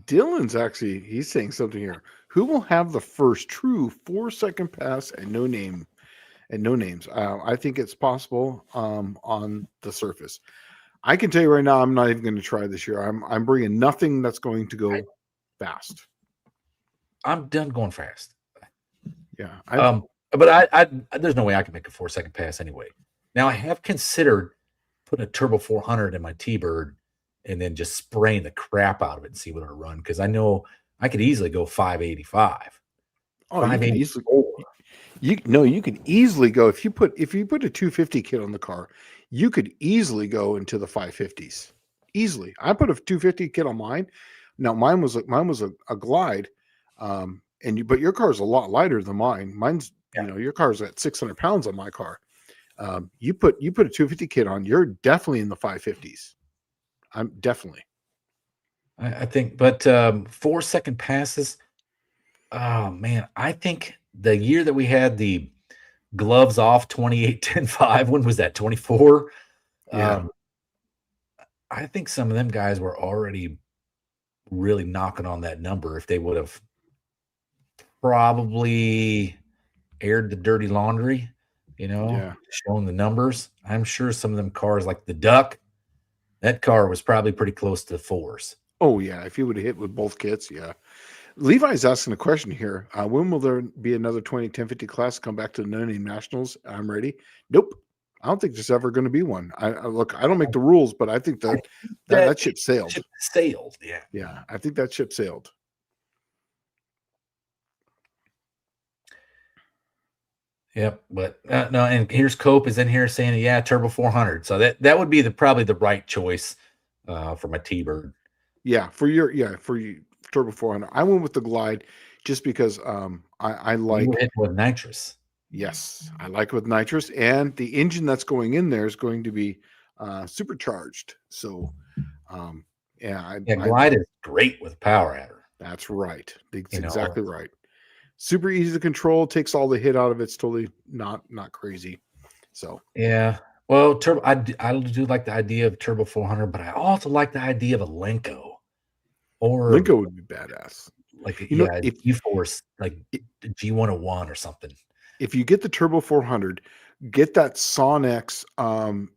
Dylan's he's saying something here. Who will have the first true 4-second pass and no names? I think it's possible on the surface. I can tell you right now, I'm not even going to try this year. I'm bringing nothing that's going to go fast. I'm done going fast. Yeah. But I there's no way I can make a 4-second pass anyway. Now I have considered putting a Turbo 400 in my T-Bird and then just spraying the crap out of it and see what it'll run, because I know I could easily go 585. Oh, 584. You could easily go if you put a 250 kit on the car, you could easily go into the 550s. Easily. I put a 250 kit on mine. Now mine was a glide. But your car is a lot lighter than mine. Mine's, your car's at 600 pounds on my car. You put a 250 kit on, you're definitely in the 550s. I'm definitely. I think, but 4-second passes. Oh man, I think the year that we had the gloves off 28-10-5, when was that? 24. Yeah. I think some of them guys were already really knocking on that number if they would have probably aired the dirty laundry, showing the numbers. I'm sure some of them cars, like the Duck, that car was probably pretty close to 4s. Oh yeah, if you would have hit with both kits, yeah. Levi's asking a question here. When will there be another 20-10-50 class come back to the No Name Nationals? I'm ready. Nope. I don't think there's ever going to be one. I don't make the rules, but I think that ship sailed. Yeah. Yeah, I think that ship sailed. Yep, but no, and here's Cope is in here saying, yeah, Turbo 400. So that would be probably the right choice for my T-Bird. Yeah, for your Turbo 400. I went with the Glide just because I like it with nitrous. Yes, I like it with nitrous, and the engine that's going in there is going to be supercharged. So, Glide is great with power adder. That's right. That's exactly right. Super easy to control, takes all the hit out of it. It's totally not crazy. So yeah. Well, Turbo, I do like the idea of Turbo 400, but I also like the idea of a Lenco. Or Lenco would be badass. Like if G-Force, like G101 or something. If you get the Turbo 400, get that Sonex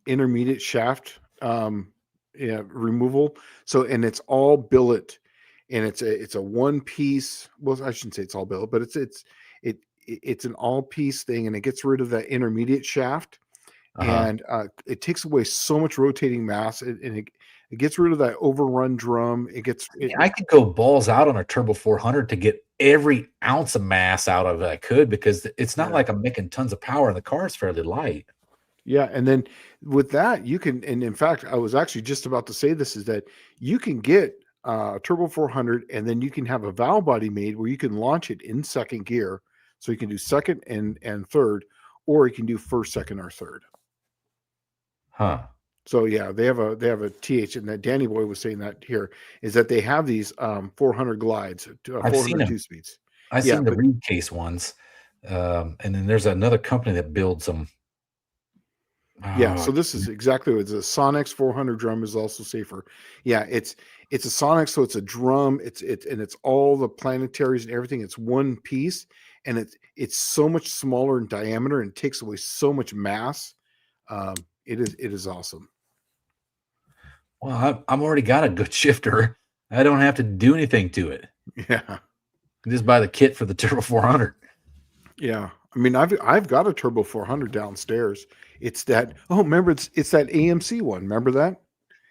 intermediate shaft removal. So, and it's all billet. And it's a one piece. Well, I shouldn't say it's all billet, but it's an all piece thing, and it gets rid of that intermediate shaft, and it takes away so much rotating mass, and it gets rid of that overrun drum. I could go balls out on a Turbo 400 to get every ounce of mass out of it I could, because it's not like I'm making tons of power, and the car is fairly light. Yeah, and then with that you can, and in fact, I was actually just about to say this, is that you can get Turbo 400, and then you can have a valve body made where you can launch it in second gear, so you can do second and third, or you can do first, second, or third. So yeah, they have a TH, and that Danny Boy was saying that here is that they have these 400 glides, 402 speeds. I've seen the Reed case ones, and then there's another company that builds them. So this is exactly what the Sonex 400 drum is also safer. Yeah, it's a Sonex, so it's a drum. It's all the planetaries and everything. It's one piece, and it's so much smaller in diameter and takes away so much mass. It is awesome. Well, I've already got a good shifter. I don't have to do anything to it. Yeah, just buy the kit for the Turbo 400. Yeah, I mean, I've got a Turbo 400 downstairs. It's that. Oh, remember it's that AMC one. Remember that?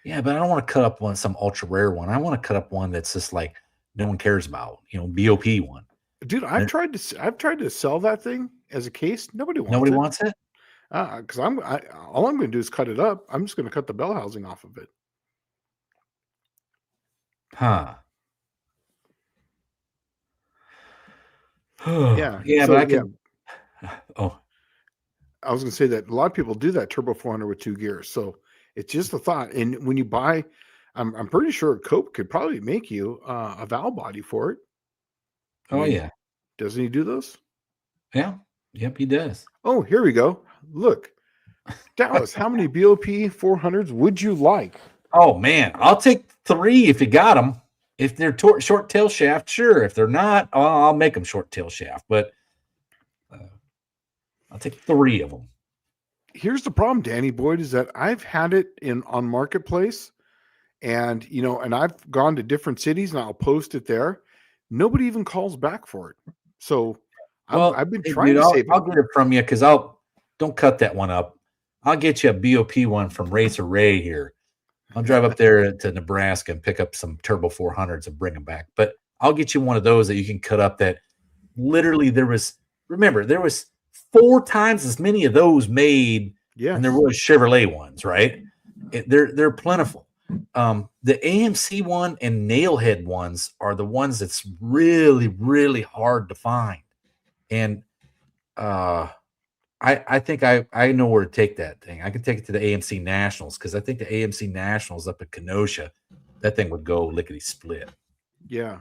Yeah, but I don't want to cut up some ultra rare one. I want to cut up one that's just like no one cares about. BOP one. Dude, I've tried to sell that thing as a case. Nobody wants it. Because all I'm going to do is cut it up. I'm just going to cut the bell housing off of it. Huh. Yeah. Yeah, so, but I could. Oh, I was going to say that a lot of people do that Turbo 400 with 2 gears. So it's just a thought. And when you buy, I'm pretty sure Cope could probably make you a valve body for it. Yeah. Doesn't he do those? Yeah. Yep, he does. Oh, here we go. Look, Dallas, how many BOP 400s would you like? Oh, man. I'll take 3 if you got them. If they're short tail shaft, sure. If they're not, I'll make them short tail shaft. But I'll take 3 of them. Here's the problem, Danny Boyd, is that I've had it on Marketplace, and and I've gone to different cities and I'll post it there. Nobody even calls back for it. So I've been trying to save it. I'll get it from you because don't cut that one up. I'll get you a BOP one from Racer Ray here. I'll drive up there to Nebraska and pick up some Turbo 400s and bring them back. But I'll get you one of those that you can cut up that literally there was 4 times as many of those made and there was Chevrolet ones, right? They're plentiful. The AMC one and Nailhead ones are the ones that's really, really hard to find. And I think I know where to take that thing. I can take it to the AMC Nationals because I think the AMC Nationals up at Kenosha, that thing would go lickety split. Yeah.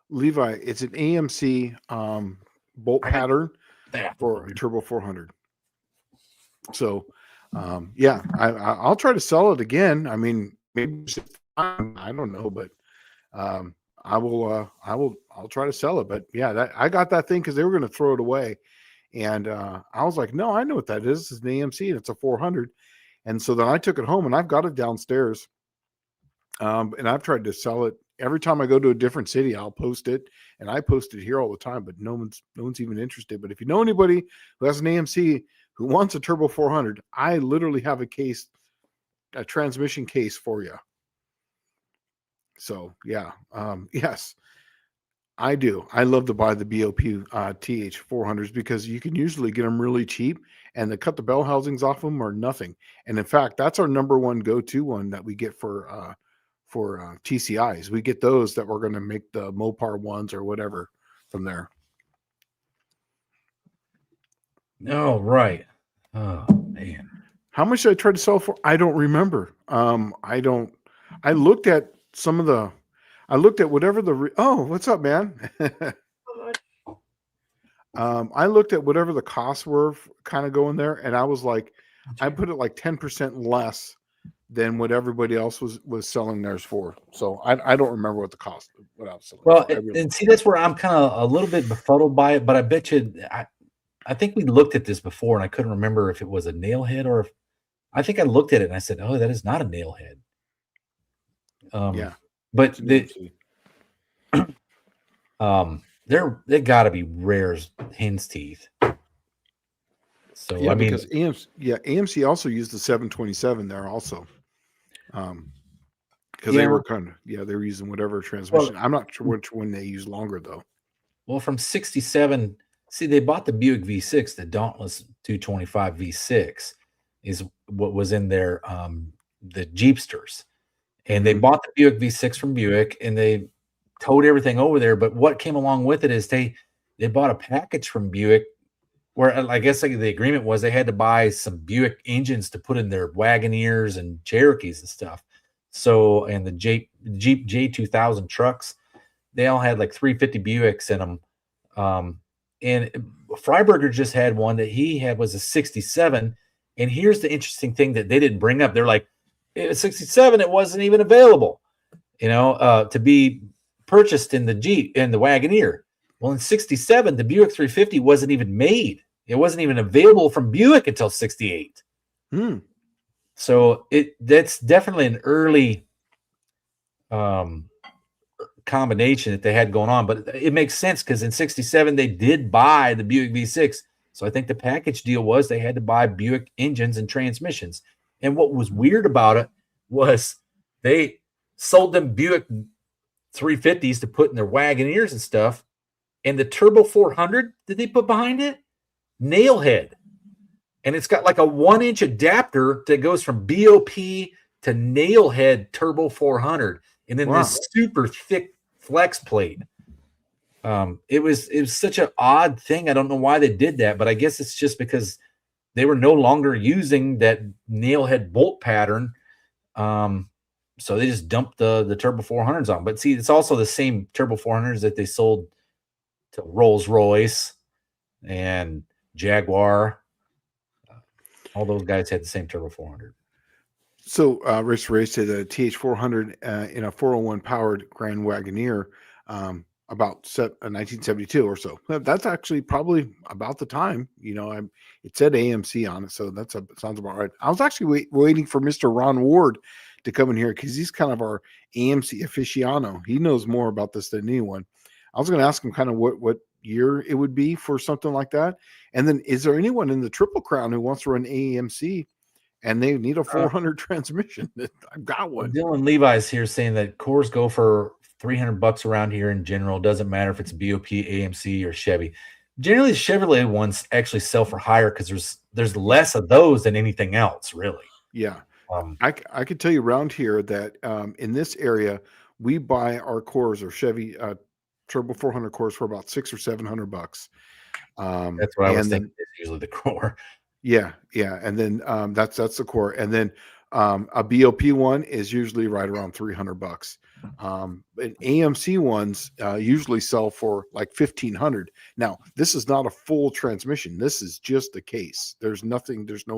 Levi, it's an AMC bolt pattern for a Turbo 400. So, I'll try to sell it again. I mean, maybe I don't know, but I'll try to sell it. But yeah, I got that thing because they were going to throw it away. And I was like, no, I know what that is. It's an AMC and it's a 400. And so then I took it home and I've got it downstairs. And I've tried to sell it. Every time I go to a different city, I'll post it. And I post it here all the time, but no one's even interested. But if you know anybody who has an AMC who wants a Turbo 400, I literally have a transmission case for you. So yeah, yes. I do. I love to buy the BOP TH 400s because you can usually get them really cheap, and the cut the bell housings off them are nothing. And in fact, that's our number one go-to one that we get for TCIs. We get those that we're going to make the Mopar ones or whatever from there. Oh, right. Oh, man. How much did I try to sell for? I don't remember. I looked at some of the. I looked at whatever what's up, man? I looked at whatever the costs were kind of going there, and I was like, I put it like 10% less than what everybody else was selling theirs for. So I don't remember what the cost, what I was selling. Well, and see, that's where I'm kind of a little bit befuddled by it, but I bet you, I think we looked at this before, and I couldn't remember if it was a nailhead or if, I think I looked at it and I said, oh, that is not a nailhead. Yeah. But they got to be rare as hen's teeth. So yeah, because AMC also used the 727 there also, because they were they were using whatever transmission. I'm not sure which one they use longer though. Well, from 67, see, they bought the Buick V6, the Dauntless 225 V6 is what was in their the Jeepsters. And they bought the Buick V6 from Buick, and they towed everything over there. But what came along with it is they bought a package from Buick where I guess the agreement was they had to buy some Buick engines to put in their Wagoneers and Cherokees and stuff. So, and the Jeep J2000 trucks, they all had like 350 Buicks in them. And Freiberger just had one that he had was a 67. And here's the interesting thing that they didn't bring up. They're like, it was 67, it wasn't even available, to be purchased in the Jeep and the Wagoneer. Well, in 67, the Buick 350 wasn't even made. It wasn't even available from Buick until 68. So that's definitely an early combination that they had going on. But it makes sense because in 67, they did buy the Buick V6 So I think the package deal was they had to buy Buick engines and transmissions. And what was weird about it was they sold them Buick 350s to put in their Wagoneers and stuff. And the Turbo 400 that they put behind it, nail head. And it's got like a 1-inch adapter that goes from BOP to nail head Turbo 400. And then this super thick flex plate. It was such an odd thing. I don't know why they did that, but I guess it's just because they were no longer using that nail head bolt pattern. So they just dumped the Turbo 400s on. But see, it's also the same Turbo 400s that they sold to Rolls-Royce and Jaguar. All those guys had the same Turbo 400. So Race said a TH400 in a 401 powered Grand Wagoneer about 1972 or so. That's actually probably about the time. It said AMC on it, so sounds about right. I was actually waiting for Mr. Ron Ward to come in here because he's kind of our AMC aficionado. He knows more about this than anyone. I was going to ask him kind of what year it would be for something like that. And then is there anyone in the Triple Crown who wants to run AMC and they need a 400 transmission? I've got one. Dylan Levi's here saying that cores go for $300 around here in general. Doesn't matter if it's BOP, AMC, or Chevy. Generally, the Chevrolet ones actually sell for higher because there's less of those than anything else, really. Yeah. I could tell you around here that in this area, we buy our cores or Chevy Turbo 400 cores for about $600 or $700. That's what I was thinking. It's usually the core. Yeah, and then that's the core, and then a BOP one is usually right around $300. And AMC ones usually sell for like $1,500. Now, this is not a full transmission. This is just a case. There's no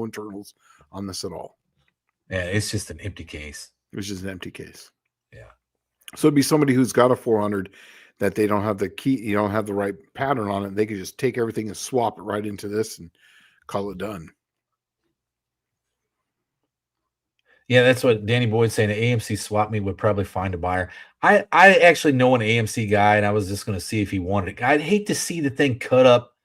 internals on this at all. Yeah, it's just an empty case. It's just an empty case. Yeah. So it'd be somebody who's got a 400 that they don't have the key, you don't have the right pattern on it. They could just take everything and swap it right into this and call it done. Yeah, that's what Danny Boyd's saying. The AMC swap meet would probably find a buyer. I actually know an AMC guy, and I was just going to see if he wanted it. I'd hate to see the thing cut up.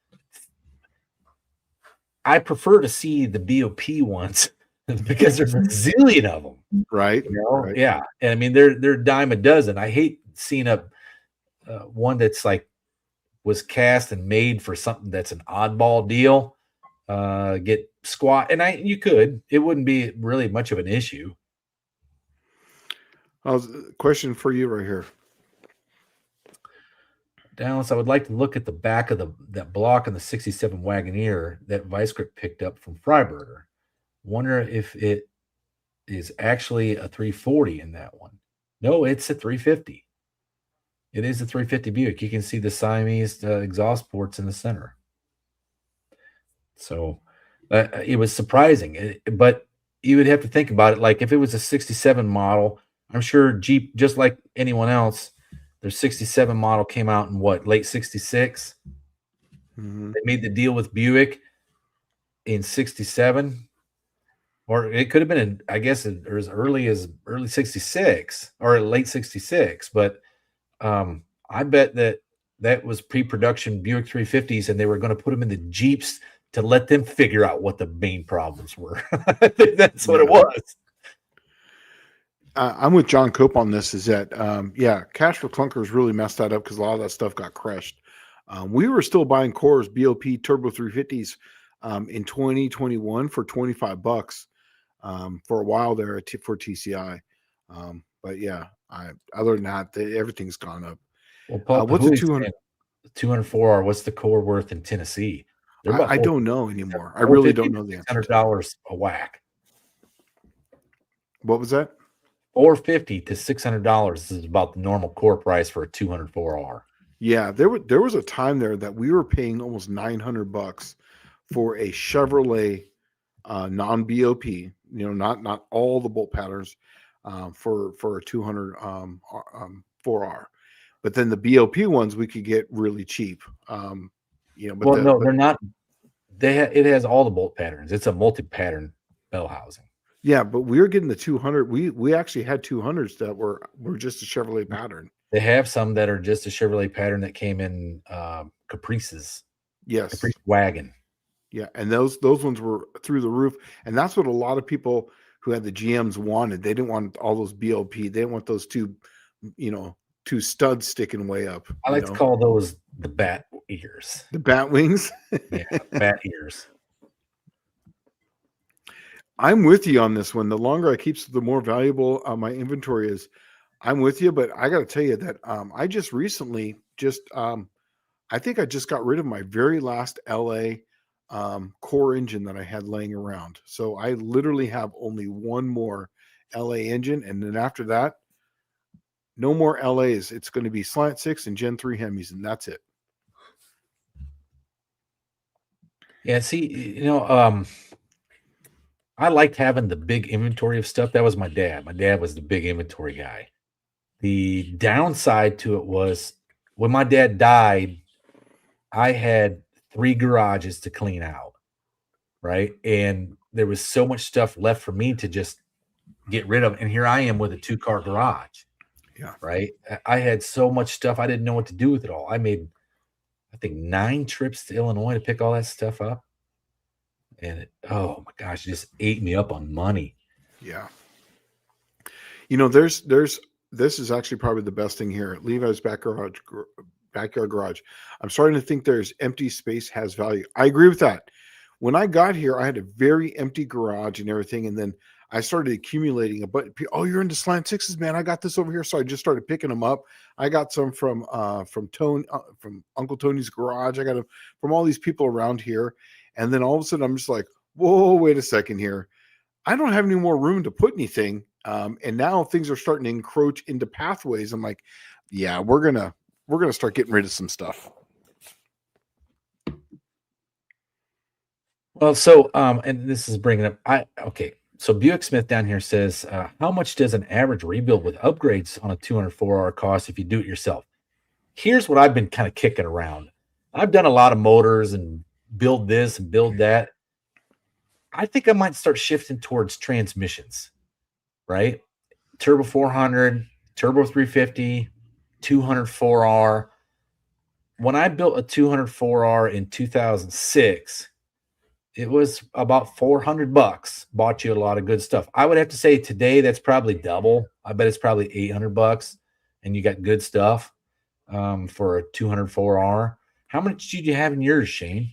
I prefer to see the BOP ones because there's a zillion of them. Right. Right. Yeah. And I mean, they're a dime a dozen. I hate seeing one that's like was cast and made for something that's an oddball deal get squat. And it wouldn't be really much of an issue. Question for you right here. Dallas, I would like to look at the back of that block in the 67 Wagoneer that Vice-Grip picked up from Freiberger. Wonder if it is actually a 340 in that one. No, it's a 350. It is a 350 Buick. You can see the Siamese exhaust ports in the center. So it was surprising. But you would have to think about it. Like if it was a 67 model, I'm sure Jeep, just like anyone else, their 67 model came out in late 66? Mm-hmm. They made the deal with Buick in 67. Or it could have been, I guess, as early as early 66 or late 66. But I bet that was pre-production Buick 350s, and they were going to put them in the Jeeps to let them figure out what the main problems were. I think that's what it was. I'm with John Cope on this. Is that Cash for Clunkers really messed that up because a lot of that stuff got crushed. We were still buying cores BOP Turbo 350s in 2021 for $25 for a while there for TCI. But yeah, other than that, everything's gone up. Well, Paul, what's the 204R? What's the core worth in Tennessee? I don't know anymore. I really don't know the answer. $600 a whack. What was that? $450 to $600 is about the normal core price for a 204R. Yeah, there was a time there that we were paying almost $900 for a Chevrolet non-BOP. Not all the bolt patterns for a 200 4R. But then the BOP ones we could get really cheap. They're not. It has all the bolt patterns. It's a multi-pattern bell housing. Yeah, but we were getting the 200. We actually had 200s that were just a Chevrolet pattern. They have some that are just a Chevrolet pattern that came in Caprices. Yes, Caprice wagon. Yeah, and those ones were through the roof, and that's what a lot of people who had the GMs wanted. They didn't want all those BOP. They didn't want those two studs sticking way up. I like to call those the bat ears. The bat wings. Yeah, bat ears. I'm with you on this one. The longer I keep, the more valuable my inventory is. I'm with you, but I got to tell you that I just recently I think I just got rid of my very last LA core engine that I had laying around. So I literally have only one more LA engine, and then after that, no more LAs. It's going to be Slant 6 and Gen 3 Hemis, and that's it. Yeah, see, I liked having the big inventory of stuff. That was my dad. My dad was the big inventory guy. The downside to it was when my dad died, I had 3 garages to clean out, right? And there was so much stuff left for me to just get rid of. And here I am with a 2-car garage. Yeah. Right. I had so much stuff. I didn't know what to do with it all. I made, I think, 9 trips to Illinois to pick all that stuff up. And oh my gosh, it just ate me up on money. Yeah. This is actually probably the best thing here. Levi's backyard garage. I'm starting to think there's empty space has value. I agree with that. When I got here, I had a very empty garage and everything. And then I started accumulating a bunch. Oh, you're into Slant 6s, man. I got this over here. So I just started picking them up. I got some from Uncle Tony's garage. I got them from all these people around here. And then all of a sudden I'm just like, whoa, wait a second here. I don't have any more room to put anything. And now things are starting to encroach into pathways. I'm like, yeah, we're gonna start getting rid of some stuff. Well, so and this is bringing up so Buick Smith down here says, how much does an average rebuild with upgrades on a 204R cost if you do it yourself? Here's what I've been kind of kicking around. I've done a lot of motors and build this and build that. I think I might start shifting towards transmissions, right? Turbo 400, Turbo 350, 204R. When I built a 204R in 2006, it was about $400. Bought you a lot of good stuff. I would have to say today that's probably double. I bet it's probably $800, and you got good stuff for a 204R. How much did you have in yours, Shane?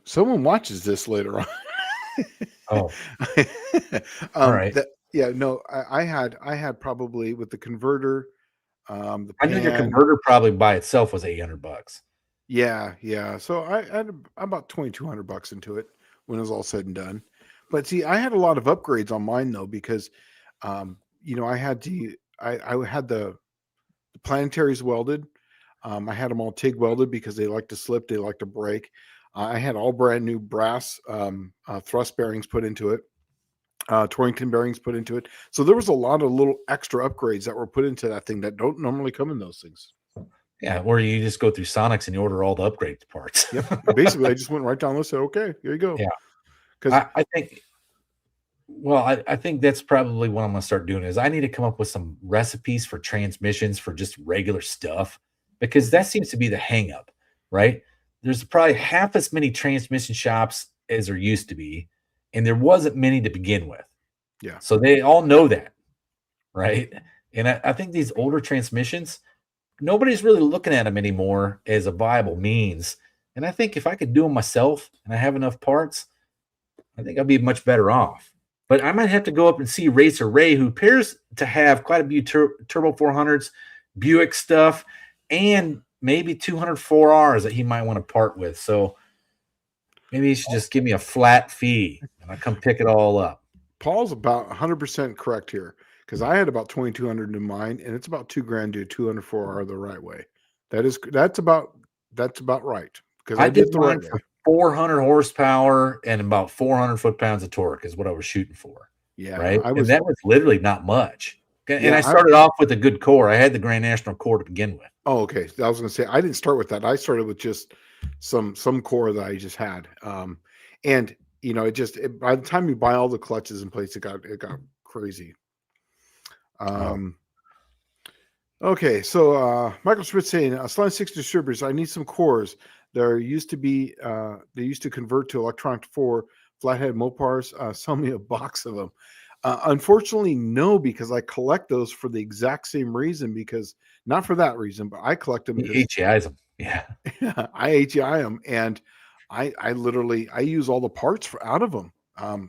Someone watches this later on. Oh, all right. I had probably with the converter. I knew your converter probably by itself was $800. Yeah. So I had about $2,200 into it when it was all said and done. But see, I had a lot of upgrades on mine though, because I had the planetaries welded. I had them all TIG welded because they like to slip, they like to break. I had all brand new brass thrust bearings put into it, Torrington bearings put into it. So there was a lot of little extra upgrades that were put into that thing that don't normally come in those things. Yeah, or you just go through Sonics and you order all the upgrade parts. Yep. Basically, I just went right down the list and said, okay, here you go. Yeah. Because I think that's probably what I'm going to start doing is I need to come up with some recipes for transmissions for just regular stuff, because that seems to be the hang up, right? There's probably half as many transmission shops as there used to be, and there wasn't many to begin with. Yeah. So they all know that, right? And I think these older transmissions, nobody's really looking at them anymore as a viable means. And I think if I could do them myself and I have enough parts, I think I'll be much better off. But I might have to go up and see Racer Ray, who appears to have quite a few Turbo 400s, Buick stuff, and maybe 204Rs that he might want to part with. So maybe he should just give me a flat fee and I come pick it all up. Paul's about 100% correct here, because I had about 2,200 in mine, and it's about $2,000 to 204R the right way. That's about right, because I did the right way. 400 horsepower and about 400 foot-pounds of torque is what I was shooting for. Yeah, right. And that was literally not much. And I started off with a good core. I had the Grand National core to begin with. Oh, okay. I was going to say I didn't start with that. I started with just some core that I just had. And by the time you buy all the clutches in place, it got crazy. Okay, so Michael Schmidt saying, Slime 6 distributors, I need some cores. They used to convert to electronic 4 flathead Mopars. Sell me a box of them. Unfortunately, no, because I collect those for the exact same reason. Because not for that reason, but I collect them because HEIs them. Yeah, I HEI them, and I literally I use all the parts out of them.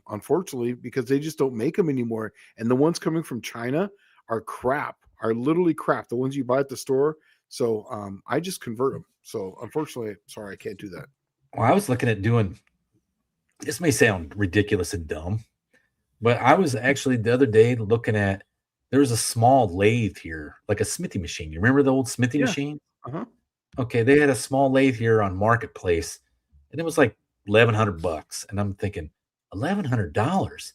Unfortunately, because they just don't make them anymore, and the ones coming from China are crap. Are literally crap. The ones you buy at the store. So I just convert them. So unfortunately, sorry, I can't do that. well, I was looking at doing. This may sound ridiculous and dumb, but I was actually the other day looking at. There was a small lathe here, like a smithy machine. You remember the old smithy Yeah. machine? Uh-huh. Okay, they had a small lathe here on Marketplace, and it was like $1,100. And I'm thinking, $1,100.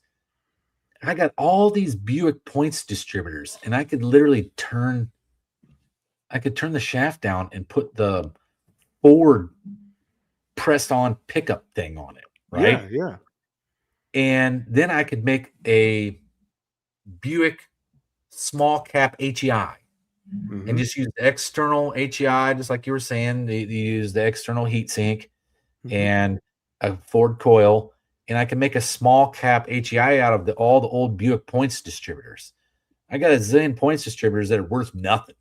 I got all these Buick Points distributors, and I could literally turn the shaft down and put the Ford pressed on pickup thing on it, right? Yeah. And then I could make a Buick small cap HEI and just use the external HEI, just like you were saying. You use the external heat sink and a Ford coil, and I can make a small cap HEI out of all the old Buick Points distributors. I got a zillion Points distributors that are worth nothing,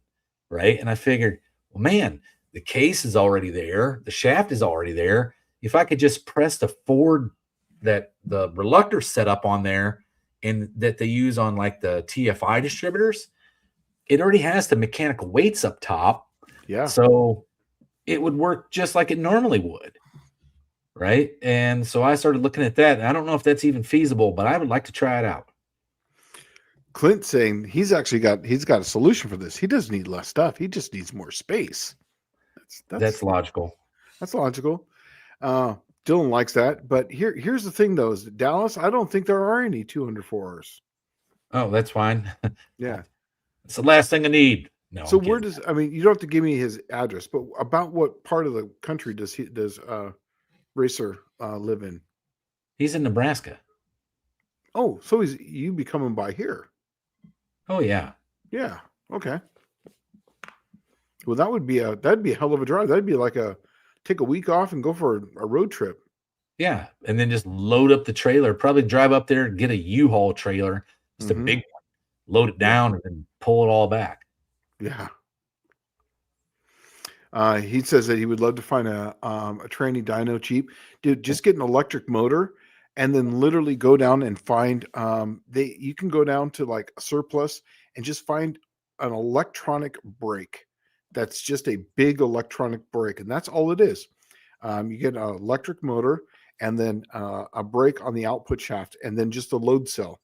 right? And I figured, well, man, the case is already there, the shaft is already there. If I could just press the Ford that the reluctor set up on there and that they use on like the TFI distributors, it already has the mechanical weights up top. Yeah. So it would work just like it normally would. Right. And so I started looking at that. And I don't know if that's even feasible, but I would like to try it out. Clint saying he's got a solution for this. He doesn't need less stuff. He just needs more space. That's logical. That's logical. Dylan likes that. But here's the thing, though, is that Dallas, I don't think there are any 204s. Oh, that's fine. Yeah. It's the last thing I need. No. So where does, I mean, you don't have to give me his address, but about what part of the country does Racer live in? He's in Nebraska. Oh, so you be coming by here. Oh yeah. Yeah. Okay. Well, that'd be a hell of a drive. That'd be like take a week off and go for a road trip. Yeah. And then just load up the trailer, probably drive up there, get a U-Haul trailer, just a big one, load it down and then pull it all back. Yeah. He says that he would love to find a tranny dyno cheap. Dude, just get an electric motor and then literally go down and find you can go down to like a surplus and just find an electronic brake. That's just a big electronic brake, and that's all it is. You get an electric motor and then a brake on the output shaft, and then just a load cell.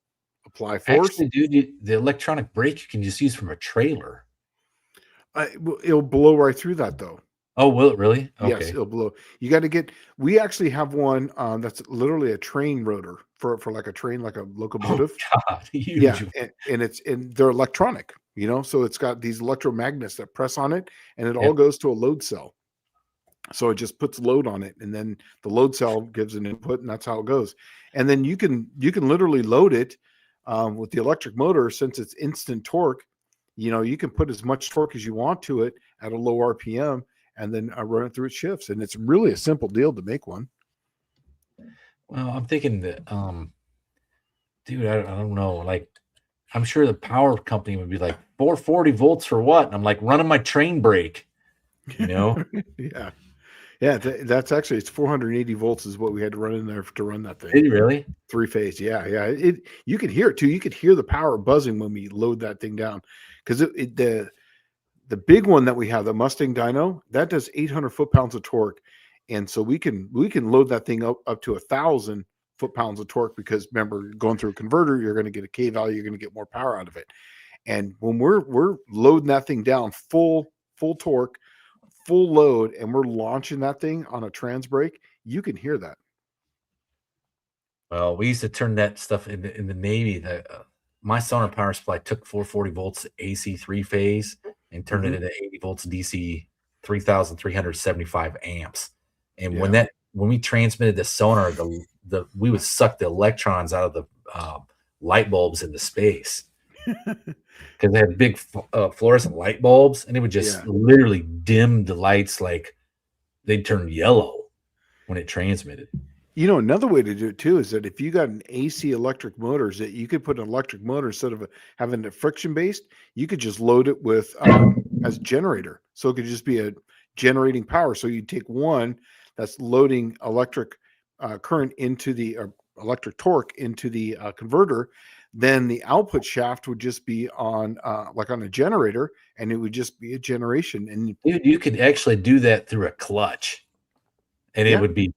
Apply force. Actually, dude, the electronic brake you can just use from a trailer. It'll blow right through that, though. Oh, will it really? Okay. Yes, it'll blow. You got to get. We actually have one that's literally a train rotor for like a train, like a locomotive. Oh, God, huge. Yeah, and they're electronic. So it's got these electromagnets that press on it, and it all goes to a load cell. So it just puts load on it, and then the load cell gives an input, and that's how it goes. And then you can literally load it with the electric motor, since it's instant torque. You can put as much torque as you want to it at a low RPM, and then run it through its shifts. And it's really a simple deal to make one. Well, I'm thinking that, dude, I don't know. Like, I'm sure the power company would be like 440 volts for what? And I'm like running my train brake, Yeah. That's actually, it's 480 volts is what we had to run in there to run that thing. Did you really? 3-phase. Yeah. You could hear it too. You could hear the power buzzing when we load that thing down. Because the big one that we have, the Mustang dyno, that does 800 foot-pounds of torque, and so we can load that thing up to 1,000 foot-pounds of torque. Because remember, going through a converter, you're going to get a K value, you're going to get more power out of it. And when we're loading that thing down full torque, full load, and we're launching that thing on a trans brake, you can hear that. Well, we used to turn that stuff in the Navy. My sonar power supply took 440 volts AC 3-phase and turned it into 80 volts DC 3,375 amps. And when we transmitted the sonar, we would suck the electrons out of the light bulbs into space. because they had big fluorescent light bulbs, and it would just literally dim the lights like they'd turn yellow when it transmitted. Another way to do it too is that if you got an AC electric motor, is that you could put an electric motor instead of having it friction based, you could just load it with as a generator. So it could just be a generating power. So you take one that's loading electric current into the electric torque into the converter. Then the output shaft would just be on like on a generator, and it would just be a generation. And dude, you could actually do that through a clutch, and it would be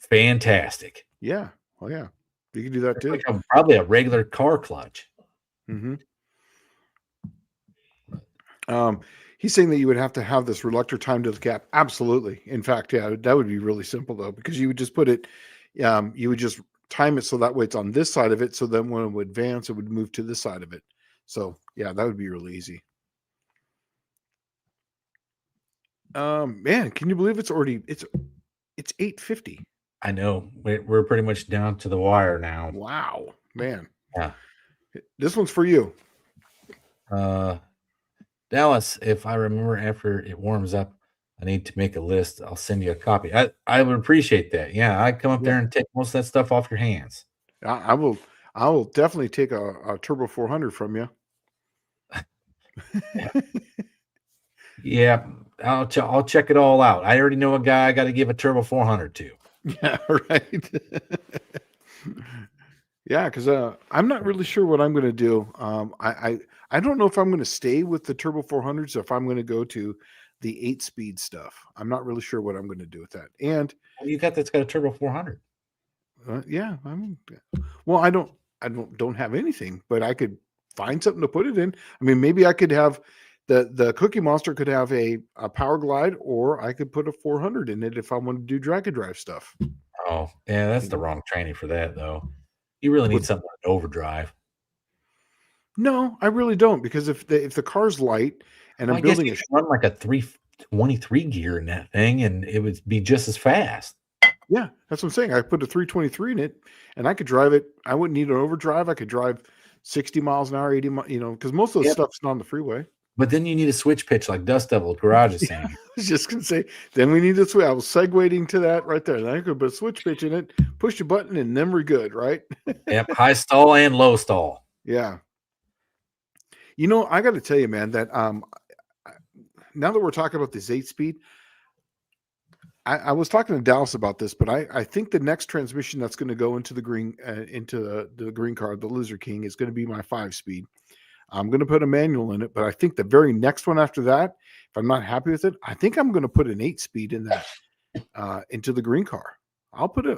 fantastic. Yeah. Oh yeah. You can do that too. Like probably a regular car clutch. Mm-hmm. He's saying that you would have to have this reluctor time to the cap. Absolutely. In fact, yeah, that would be really simple though, because you would just put it, you would just time it so that way it's on this side of it. So then when it would advance, it would move to this side of it. So yeah, that would be really easy. Man, can you believe it's 8:50? I know. We're pretty much down to the wire now. Wow, man. Yeah. This one's for you. Dallas, if I remember after it warms up, I need to make a list. I'll send you a copy. I would appreciate that. Yeah, I come up there and take most of that stuff off your hands. I will definitely take a Turbo 400 from you. Yeah, I'll check it all out. I already know a guy I got to give a Turbo 400 to. Yeah, right. Yeah, because I'm not really sure what I'm going to do. I don't know if I'm going to stay with the Turbo 400s or if I'm going to go to the 8-speed stuff. I'm not really sure what I'm going to do with that. And you got that's got a Turbo 400. Yeah, I mean, well, I don't have anything, but I could find something to put it in. I mean, maybe I could have the Cookie Monster could have a Power Glide, or I could put a 400 in it if I want to do drag and drive stuff. Oh, yeah, that's the wrong training for that, though. You really need something like overdrive. No, I really don't, because if the car's light and I'm building run like a 323 gear in that thing, and it would be just as fast. Yeah, that's what I'm saying. I put a 323 in it, and I could drive it. I wouldn't need an overdrive. I could drive 60 miles an hour, 80 miles, because most of the stuff's not on the freeway. But then you need a switch pitch like Dust Devil Garage is saying. I was just going to say, then we need to switch. I was segueing to that right there. Then I could put a switch pitch in it, push the button, and then we're good, right? Yep, high stall and low stall. Yeah. I got to tell you, man, that now that we're talking about this 8-speed, I was talking to Dallas about this, but I think the next transmission that's going to go into the green the green car, the Lizard King, is going to be my 5-speed. I'm going to put a manual in it, but I think the very next one after that, if I'm not happy with it, I think I'm going to put an 8-speed in that into the green car. I'll put a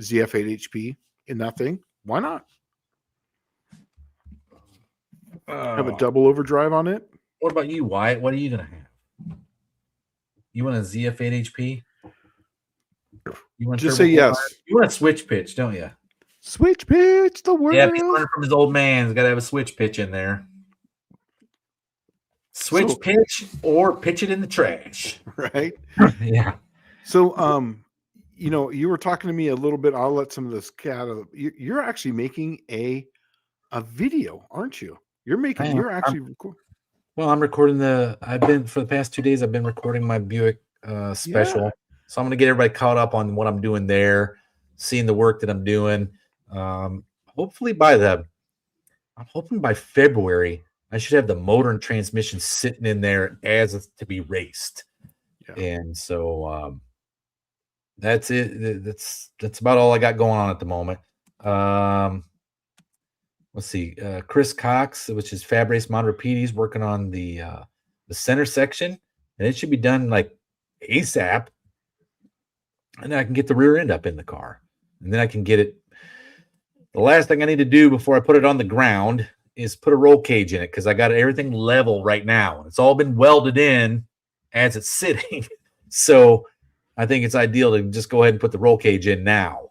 ZF8 HP in that thing. Why not? Have a double overdrive on it. What about you, Wyatt? What are you going to have? You want a ZF8 HP? You want just say yes. You want a switch pitch, don't you? Switch pitch, the world. Yeah, if he's learning from his old man, he's got to have a switch pitch in there. Switch pitch or pitch it in the trash. Right? Yeah. So, you were talking to me a little bit. I'll let some of this cat. You're actually making a video, aren't you? You're actually recording. Well, I'm recording for the past 2 days, I've been recording my Buick special. Yeah. So I'm going to get everybody caught up on what I'm doing there, seeing the work that I'm doing. Hopefully I'm hoping by February, I should have the motor and transmission sitting in there as to be raced. Yeah. And so that's it. That's about all I got going on at the moment. Let's see. Chris Cox, which is Fab Race Montepides, working on the center section, and it should be done like ASAP. And then I can get the rear end up in the car, and then I can get it. The last thing I need to do before I put it on the ground is put a roll cage in it, because I got everything level right now, and it's all been welded in as it's sitting. So I think it's ideal to just go ahead and put the roll cage in now,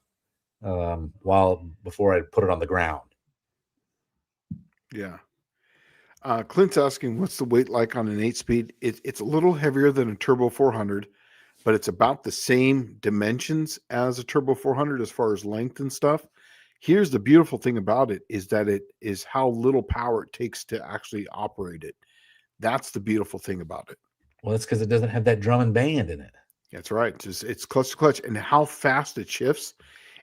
before I put it on the ground. Yeah. Clint's asking, what's the weight like on an 8-speed? It's a little heavier than a Turbo 400, but it's about the same dimensions as a Turbo 400 as far as length and stuff. Here's the beautiful thing about it is that it is how little power it takes to actually operate it. That's the beautiful thing about it. Well, that's because it doesn't have that drum and band in it. That's right. It's clutch to clutch, and how fast it shifts,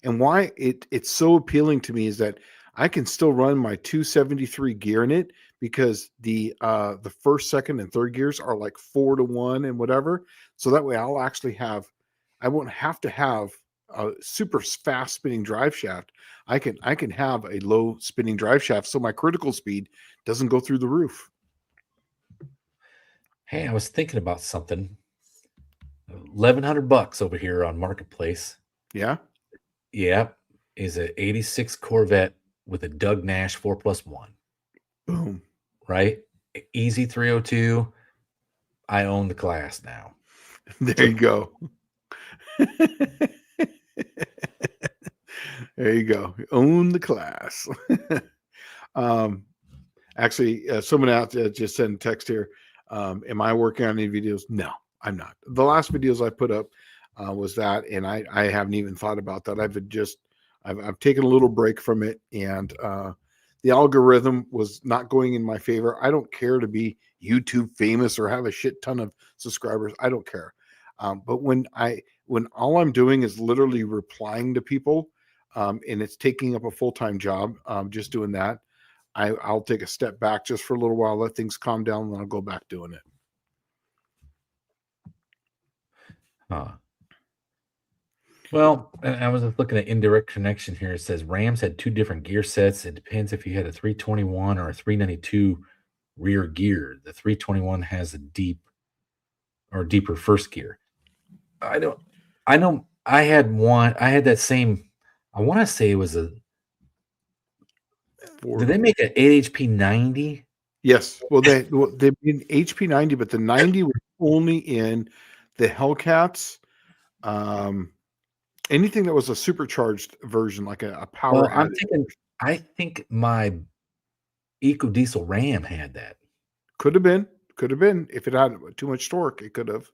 and why it's so appealing to me is that I can still run my 273 gear in it because the first, second, and third gears are like 4-to-1 and whatever. So that way I won't have to have a super fast spinning drive shaft. I can have a low spinning drive shaft so my critical speed doesn't go through the roof. Hey, I was thinking about something. $1,100 over here on Marketplace. Yeah. Yeah. Is an 86 Corvette with a Doug Nash 4+1. Boom. Right? Easy 302. I own the class now. There you go. There you go. Own the class. Actually, someone out there just sent a text here. Am I working on any videos? No, I'm not. The last videos I put up was that, and I haven't even thought about that. I've taken a little break from it, and the algorithm was not going in my favor. I don't care to be YouTube famous or have a shit ton of subscribers. I don't care. But when all I'm doing is literally replying to people, and it's taking up a full-time job, just doing that, I'll take a step back just for a little while, let things calm down, and then I'll go back doing it. Well, I was just looking at indirect connection here. It says Rams had 2 different gear sets. It depends if you had a 321 or a 392 rear gear. The 321 has a deeper first gear. I know I had that same, I want to say it was did they make an 8 HP 90? Yes. Well, they made HP 90, but the 90 was only in the Hellcats. Anything that was a supercharged version, like a power. Well, I think my Eco Diesel Ram had that. Could have been. If it had too much torque, it could have.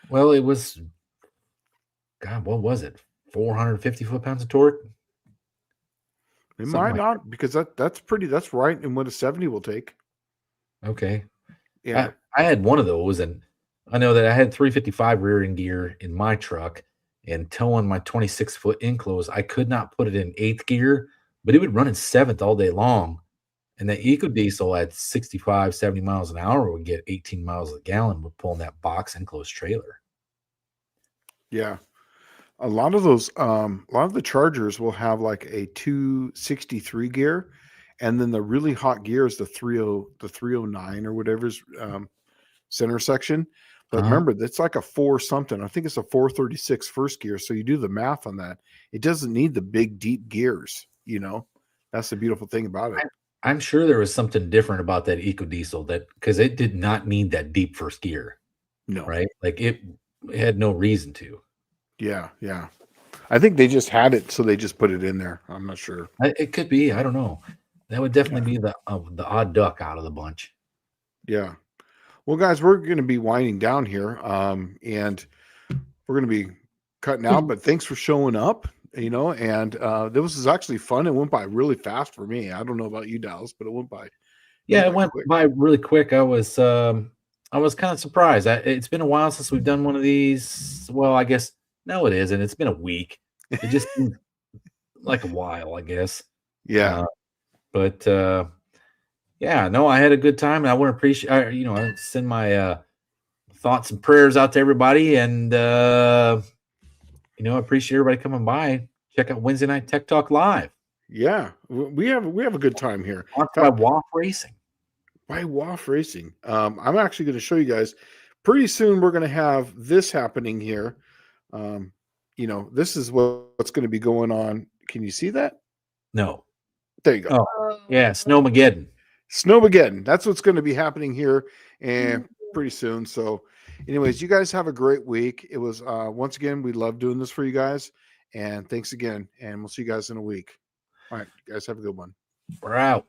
Well, it was, God, what was it? 450 foot-pounds of torque? It might not, because that's right in what a 70 will take. Okay. Yeah. I had one of those, and I know that I had 355 rear end gear in my truck, and towing my 26-foot enclosed, I could not put it in 8th gear, but it would run in 7th all day long. And the Eco Diesel at 65, 70 miles an hour would get 18 miles a gallon with pulling that box enclosed trailer. Yeah. A lot of those, a lot of the Chargers will have like a 263 gear, and then the really hot gear is the 309 or whatever's center section. But remember, that's like a 4 something. I think it's a 436 first gear. So you do the math on that. It doesn't need the big deep gears. That's the beautiful thing about it. I'm sure there was something different about that Eco Diesel because it did not need that deep first gear. No. Right? Like it had no reason to. Yeah. I think they just had it, so they just put it in there. I'm not sure. It could be. I don't know. That would definitely be the odd duck out of the bunch. Yeah. Well, guys, we're going to be winding down here, and we're going to be cutting out. But thanks for showing up. And this was actually fun. It went by really fast for me. I don't know about you, Dallas, but it went by. Yeah, it went by really quick. I was kind of surprised. It's been a while since we've done one of these. Well, I guess no, it isn't. It's been a week. It just seems like a while, I guess. Yeah. But yeah, no, I had a good time, and I want to appreciate. I send my thoughts and prayers out to everybody, and I appreciate everybody coming by. Check out Wednesday Night Tech Talk Live. Yeah, we have a good time here. By WAF Racing. By WAF Racing. I'm actually going to show you guys pretty soon. We're going to have this happening here. This is what's going to be going on. Can you see that? No. There you go. Oh, yeah, Snowmageddon. Snowmageddon. That's what's going to be happening here and pretty soon. So anyways, you guys have a great week. It was once again, we love doing this for you guys. And thanks again. And we'll see you guys in a week. All right, you guys have a good one. We're out.